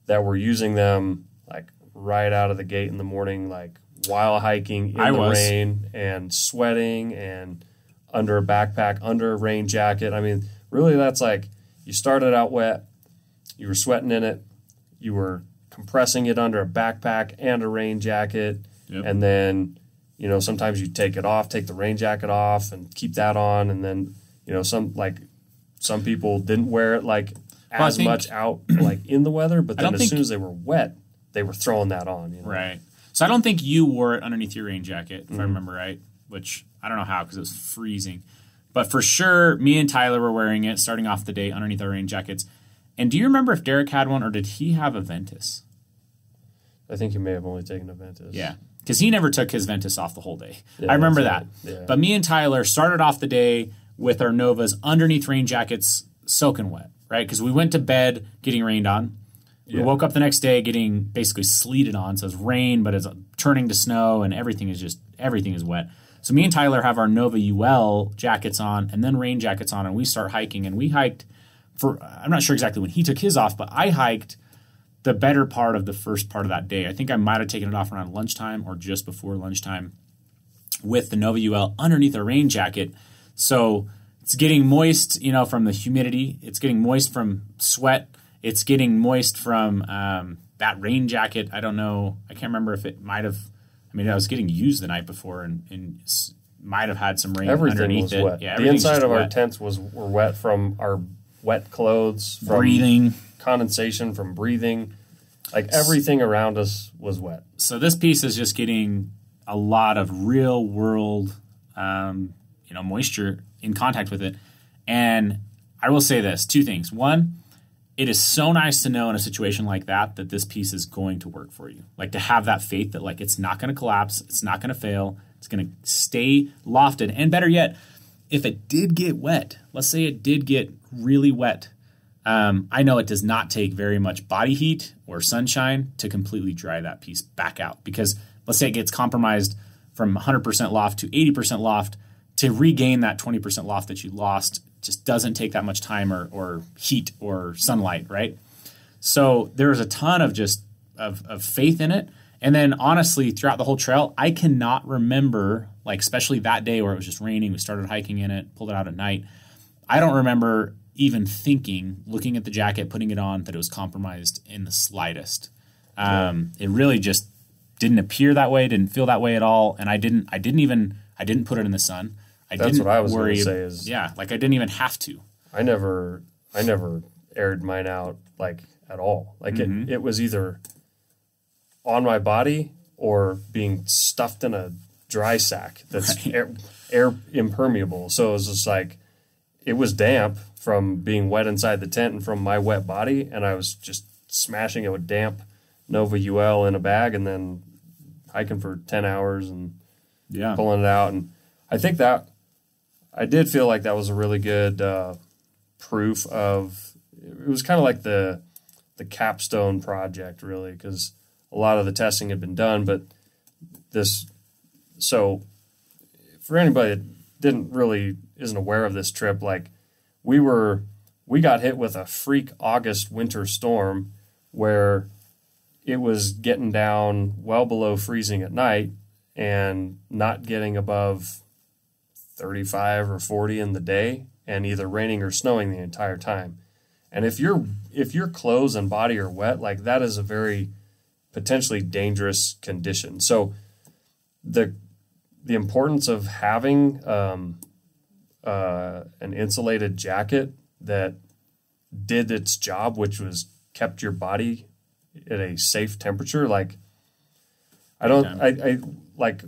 that were using them, like, right out of the gate in the morning, like, while hiking in the rain and sweating and under a backpack, under a rain jacket. I mean, really that's like you started out wet, you were sweating in it, you were compressing it under a backpack and a rain jacket, and then, sometimes you take the rain jacket off and keep that on, and then, some people didn't wear it like as much out like in the weather, but then as soon as they were wet, they were throwing that on. Right. So I don't think you wore it underneath your rain jacket, if I remember right, which I don't know how because it was freezing. But for sure, me and Tyler were wearing it starting off the day underneath our rain jackets. And do you remember if Derek had one or did he have a Ventus? I think he may have only taken a Ventus. Yeah, because he never took his Ventus off the whole day. I remember that. Yeah. But me and Tyler started off the day with our Novas underneath rain jackets soaking wet, right? Because we went to bed getting rained on. We woke up the next day getting basically sleeted on. So it's rain, but it's turning to snow, and everything is wet. So me and Tyler have our Nova UL jackets on and then rain jackets on, and we start hiking. And we hiked I'm not sure exactly when he took his off, but I hiked the better part of the first part of that day. I think I might have taken it off around lunchtime or just before lunchtime with the Nova UL underneath a rain jacket. So it's getting moist, from the humidity. It's getting moist from sweat. It's getting moist from that rain jacket. I don't know. I can't remember if it might have. I mean, I was getting used the night before and might have had some rain underneath it. Wet. Yeah, the inside of our tents were wet from our wet clothes, from breathing, condensation from breathing. Like everything around us was wet. So this piece is just getting a lot of real world, moisture in contact with it. And I will say this, two things. One, it is so nice to know in a situation like that this piece is going to work for you. Like to have that faith that like it's not going to collapse, it's not going to fail, it's going to stay lofted. And better yet, if it did get wet, let's say it did get really wet, I know it does not take very much body heat or sunshine to completely dry that piece back out. Because let's say it gets compromised from 100% loft to 80% loft, to regain that 20% loft that you lost just doesn't take that much time or heat or sunlight, right? So there's a ton of just of faith in it. And then honestly, throughout the whole trail, I cannot remember, like especially that day where it was just raining, we started hiking in it, pulled it out at night. I don't remember even thinking, looking at the jacket, putting it on, that it was compromised in the slightest. It really just didn't appear that way, didn't feel that way at all. And I didn't put it in the sun. That's what I was going to say is, yeah, like I didn't even have to. I never aired mine out like at all. Like it was either on my body or being stuffed in a dry sack that's air impermeable. So it was just like, it was damp from being wet inside the tent and from my wet body, and I was just smashing it with damp Nova UL in a bag and then hiking for 10 hours and pulling it out. And I think that I did feel like that was a really good proof of, it was kind of like the capstone project, really, because a lot of the testing had been done, but so for anybody that isn't aware of this trip, like we got hit with a freak August winter storm where it was getting down well below freezing at night and not getting above 35 or 40 in the day, and either raining or snowing the entire time. And if your clothes and body are wet, like that is a very potentially dangerous condition. So the importance of having an insulated jacket that did its job, which was kept your body at a safe temperature. Like I like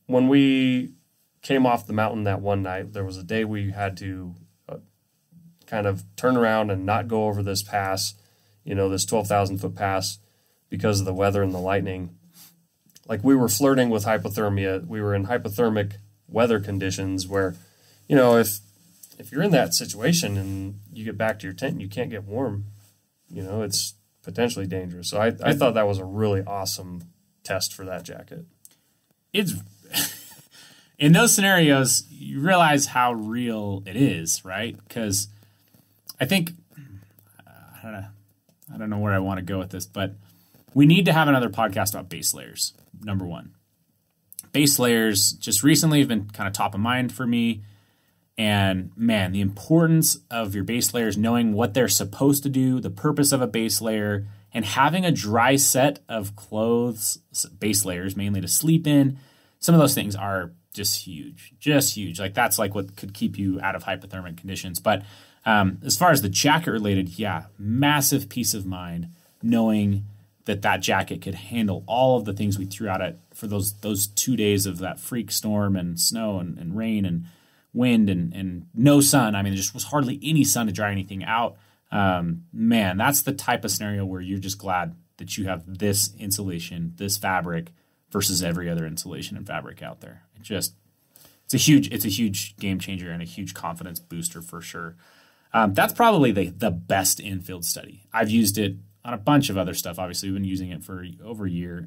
when we came off the mountain that one night, there was a day we had to kind of turn around and not go over this pass, this 12,000 foot pass because of the weather and the lightning. Like we were flirting with hypothermia. We were in hypothermic weather conditions where, if you're in that situation and you get back to your tent and you can't get warm, it's potentially dangerous. So I thought that was a really awesome test for that jacket. It's in those scenarios, you realize how real it is, right? Because I think, I don't know where I want to go with this, but we need to have another podcast about base layers, number one. Base layers just recently have been kind of top of mind for me. And man, the importance of your base layers, knowing what they're supposed to do, the purpose of a base layer, and having a dry set of clothes, base layers, mainly to sleep in. Some of those things are just huge. Like that's like what could keep you out of hypothermic conditions. But as far as the jacket related, massive peace of mind knowing that jacket could handle all of the things we threw out at for those 2 days of that freak storm and snow and rain and wind and no sun. I mean, there just was hardly any sun to dry anything out. Man, that's the type of scenario where you're just glad that you have this insulation, this fabric versus every other insulation and fabric out there. It's a huge game changer and a huge confidence booster for sure. That's probably the best in-field study. I've used it on a bunch of other stuff. Obviously, we've been using it for over a year.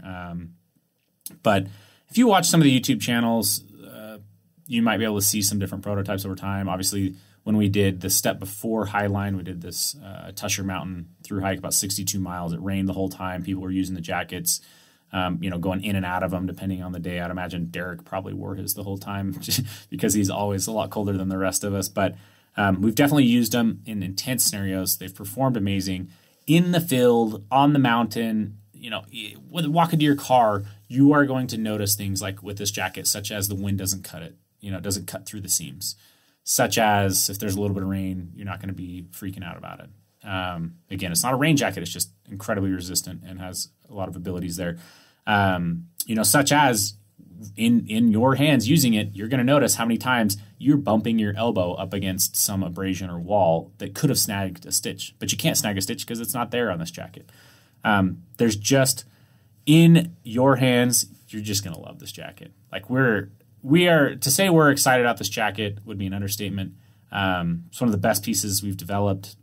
But if you watch some of the YouTube channels, you might be able to see some different prototypes over time. Obviously, when we did the step before Highline, we did this Tusher Mountain through hike about 62 miles. It rained the whole time. People were using the jackets, going in and out of them depending on the day. I'd imagine Derek probably wore his the whole time because he's always a lot colder than the rest of us. But we've definitely used them in intense scenarios. They've performed amazing in the field, on the mountain. Walking to your car, you are going to notice things like with this jacket, such as the wind doesn't cut it. It doesn't cut through the seams. Such as if there's a little bit of rain, you're not going to be freaking out about it. Again, it's not a rain jacket. It's just incredibly resistant and has a lot of abilities there. Such as in your hands using it, you're going to notice how many times you're bumping your elbow up against some abrasion or wall that could have snagged a stitch. But you can't snag a stitch because it's not there on this jacket. There's just, in your hands, you're just going to love this jacket. Like we are to say we're excited about this jacket would be an understatement. It's one of the best pieces we've developed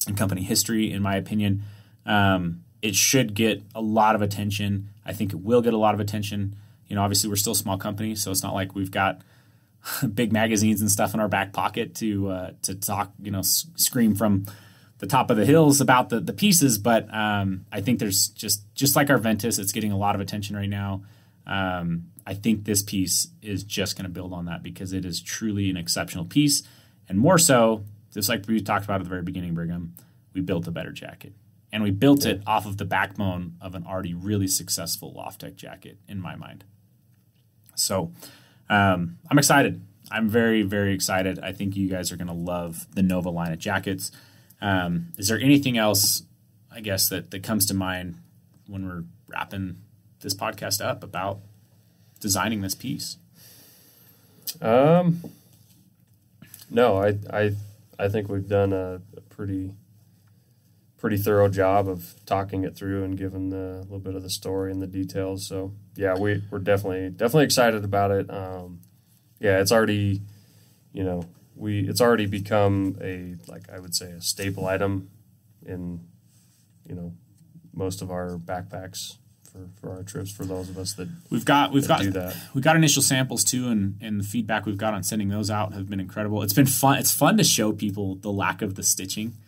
in company history, in my opinion. It should get a lot of attention. I think it will get a lot of attention. Obviously we're still a small company, so it's not like we've got big magazines and stuff in our back pocket to talk, scream from the top of the hills about the pieces, but I think there's just like our Ventus, it's getting a lot of attention right now. I think this piece is just going to build on that because it is truly an exceptional piece. And more so, just like we talked about at the very beginning, Brigham, we built a better jacket. And we built it off of the backbone of an already really successful Loftec jacket, in my mind. So I'm excited. I'm very, very excited. I think you guys are going to love the Nova line of jackets. Is there anything else, I guess, that comes to mind when we're wrapping this podcast up about designing this piece? No, I think we've done a pretty thorough job of talking it through and giving a little bit of the story and the details. So yeah, we're definitely excited about it. Yeah, it's already, it's already become I would say a staple item in, most of our backpacks for our trips, for those of us that we've got do that. We've got initial samples too, and the feedback we've got on sending those out have been incredible. It's been fun. It's fun to show people the lack of the stitching.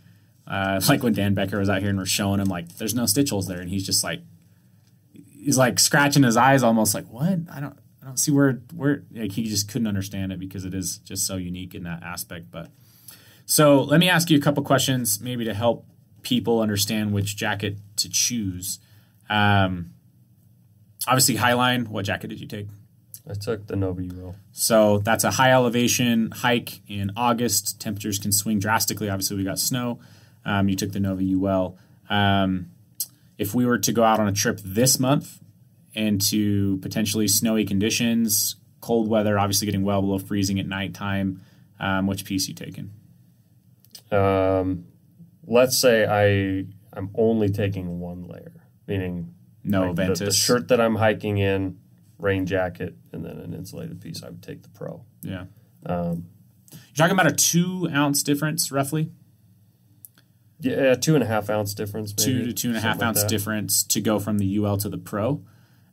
Like when Dan Becker was out here and we're showing him like there's no stitch holes there, and he's just he's scratching his eyes almost like, what? I don't see where he just couldn't understand it because it is just so unique in that aspect. But so let me ask you a couple questions maybe to help people understand which jacket to choose. Obviously Highline, what jacket did you take? I took the Nova UL. So that's a high elevation hike in August. Temperatures can swing drastically. Obviously we got snow. You took the Nova UL. If we were to go out on a trip this month into potentially snowy conditions, cold weather, obviously getting well below freezing at nighttime, which piece you taking? Let's say I'm only taking one layer, meaning Ventus. The shirt that I'm hiking in, rain jacket, and then an insulated piece. I would take the Pro. Yeah. You're talking about a 2 ounce difference, roughly? Yeah, 2.5 ounce difference, maybe. 2 to 2.5 ounce difference to go from the UL to the Pro.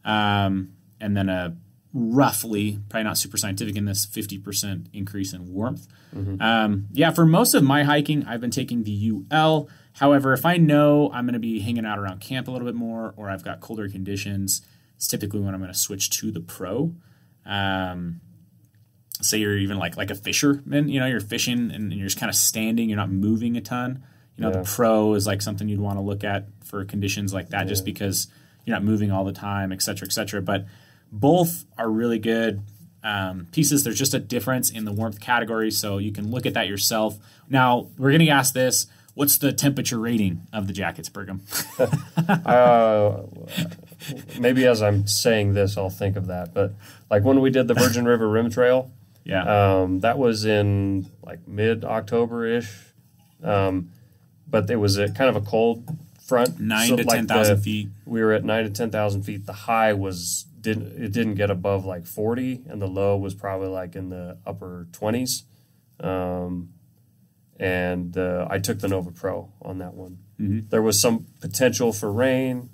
And then a roughly, probably not super scientific in this, 50% increase in warmth. Mm-hmm. For most of my hiking, I've been taking the UL. However, if I know I'm going to be hanging out around camp a little bit more or I've got colder conditions, it's typically when I'm going to switch to the Pro. Say you're even like a fisherman, you're fishing and you're just kind of standing, you're not moving a ton. The Pro is something you'd want to look at for conditions like that just because you're not moving all the time, et cetera, et cetera. But both are really good pieces. There's just a difference in the warmth category, so you can look at that yourself. Now, we're going to ask this. What's the temperature rating of the jackets, Brigham? Maybe as I'm saying this, I'll think of that. But when we did the Virgin River Rim Trail, that was in mid-October-ish. But it was kind of a cold front. 9 to 10,000 feet. We were at 9 to 10,000 feet. The high didn't get above 40, and the low was probably in the upper 20s. And I took the Nova Pro on that one. Mm-hmm. There was some potential for rain,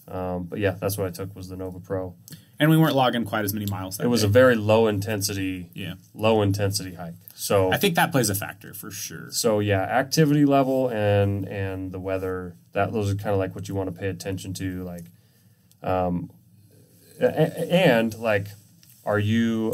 but yeah, that's what I took was the Nova Pro. And we weren't logging quite as many miles. It was a very low intensity hike. So I think that plays a factor for sure. So yeah, activity level and the weather, those are kind of what you want to pay attention to. Are you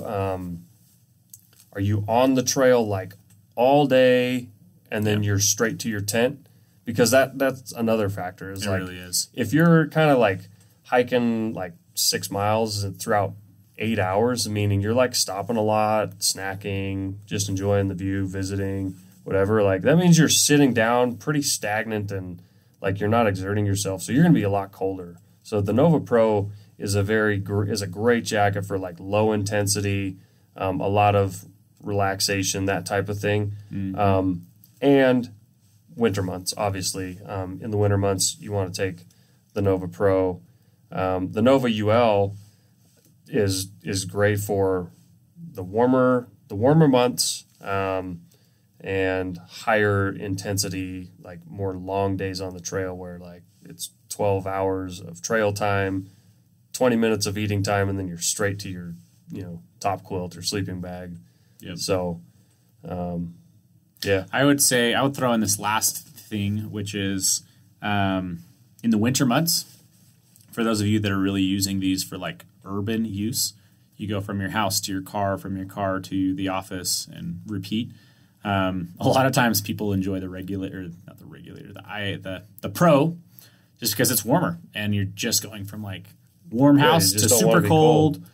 on the trail all day and then you're straight to your tent? Because that's another factor. It really is. If you're kind of hiking 6 miles throughout 8 hours, meaning you're stopping a lot, snacking, just enjoying the view, visiting, whatever, that means you're sitting down pretty stagnant and you're not exerting yourself. So you're going to be a lot colder. So the Nova Pro is a great jacket for low intensity, a lot of relaxation, that type of thing. Mm-hmm. And winter months, obviously. In the winter months, you want to take the Nova Pro. The Nova UL is great for the warmer months and higher intensity, more long days on the trail where it's 12 hours of trail time, 20 minutes of eating time, and then you're straight to your top quilt or sleeping bag. Yep. So, yeah. I would throw in this last thing, which is in the winter months, for those of you that are really using these for like urban use, you go from your house to your car, from your car to the office, and repeat. A lot of times people enjoy the Pro, just because it's warmer and you're just going from like warm house to super cold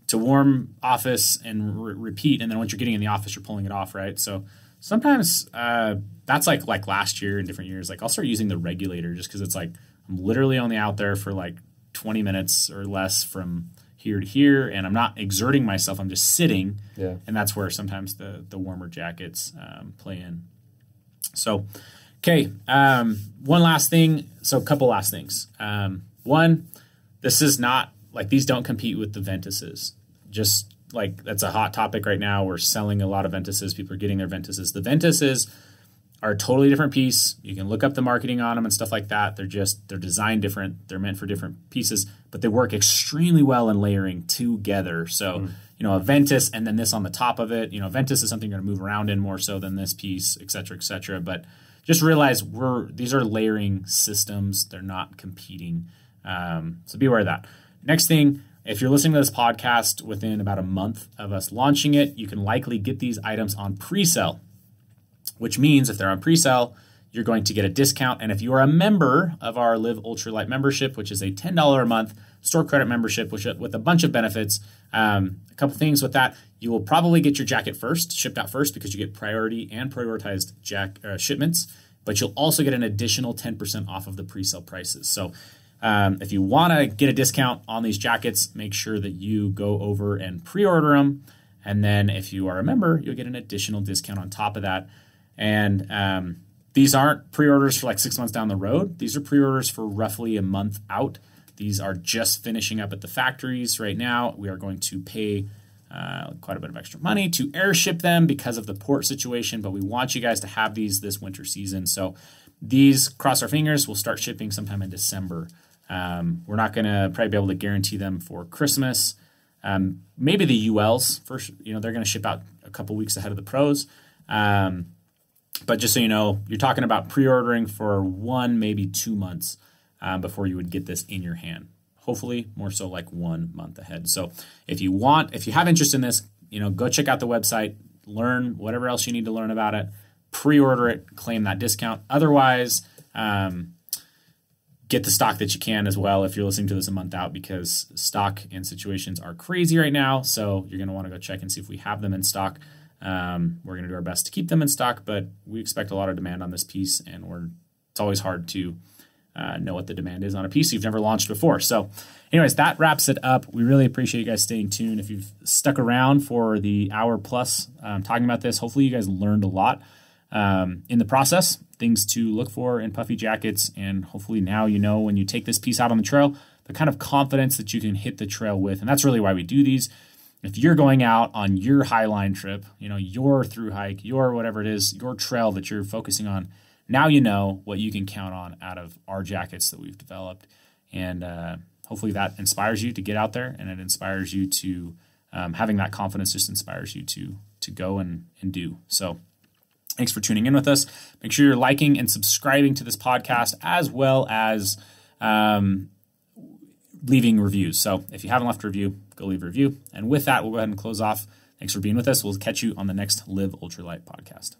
to warm office and repeat. And then once you're getting in the office, you're pulling it off, right? So sometimes that's like last year in different years, like I'll start using the regulator just because it's like I'm literally only out there for like 20 minutes or less from here to here, and I'm not exerting myself. I'm just sitting, and that's where sometimes the warmer jackets play in. So, okay, one last thing. So a couple last things. One, this is not, like these don't compete with the Ventuses. Just like that's a hot topic right now. We're selling a lot of Ventuses. People are getting their Ventuses. The Ventuses are a totally different piece. You can look up the marketing on them and stuff like that. They're designed different. They're meant for different pieces, but they work extremely well in layering together. So, you know, a Ventus and then this on the top of it, you know, Ventus is something you're going to move around in more so than this piece, et cetera, et cetera. But just realize these are layering systems. They're not competing. So be aware of that. Next thing, if you're listening to this podcast within about a month of us launching it, you can likely get these items on pre-sale, which means if they're on pre-sale, you're going to get a discount. And if you are a member of our Live Ultralight membership, which is a $10 a month store credit membership, which with a bunch of benefits, a couple things with that, you will probably get your jacket shipped out first because you get priority and prioritized shipments, but you'll also get an additional 10% off of the pre-sale prices. So if you want to get a discount on these jackets, make sure that you go over and pre-order them. And then if you are a member, you'll get an additional discount on top of that. And these aren't pre-orders for like 6 months down the road. These are pre-orders for roughly a month out. These are just finishing up at the factories right now. We are going to pay quite a bit of extra money to airship them because of the port situation, but we want you guys to have these this winter season. So these, cross our fingers, will start shipping sometime in December. We're not going to probably be able to guarantee them for Christmas. Maybe the ULs, first, they're going to ship out a couple weeks ahead of the pros. But just so you know, you're talking about pre-ordering for 1, maybe 2 months before you would get this in your hand. Hopefully more so like 1 month ahead. So if you have interest in this, go check out the website, learn whatever else you need to learn about it, pre-order it, claim that discount. Otherwise, get the stock that you can as well if you're listening to this a month out, because stock and situations are crazy right now. So you're going to want to go check and see if we have them in stock. We're going to do our best to keep them in stock, but we expect a lot of demand on this piece, and it's always hard to know what the demand is on a piece you've never launched before. So anyways, that wraps it up. We really appreciate you guys staying tuned. If you've stuck around for the hour plus talking about this, hopefully you guys learned a lot in the process, things to look for in puffy jackets, and hopefully now you know when you take this piece out on the trail, the kind of confidence that you can hit the trail with. And that's really why we do these. If you're going out on your highline trip, your through hike, your whatever it is, your trail that you're focusing on, now you know what you can count on out of our jackets that we've developed. And hopefully that inspires you to get out there, and it inspires you to, having that confidence just inspires you to go and do. So thanks for tuning in with us. Make sure you're liking and subscribing to this podcast, as well as leaving reviews. So if you haven't left a review, go leave a review. And with that, we'll go ahead and close off. Thanks for being with us. We'll catch you on the next Live Ultralight podcast.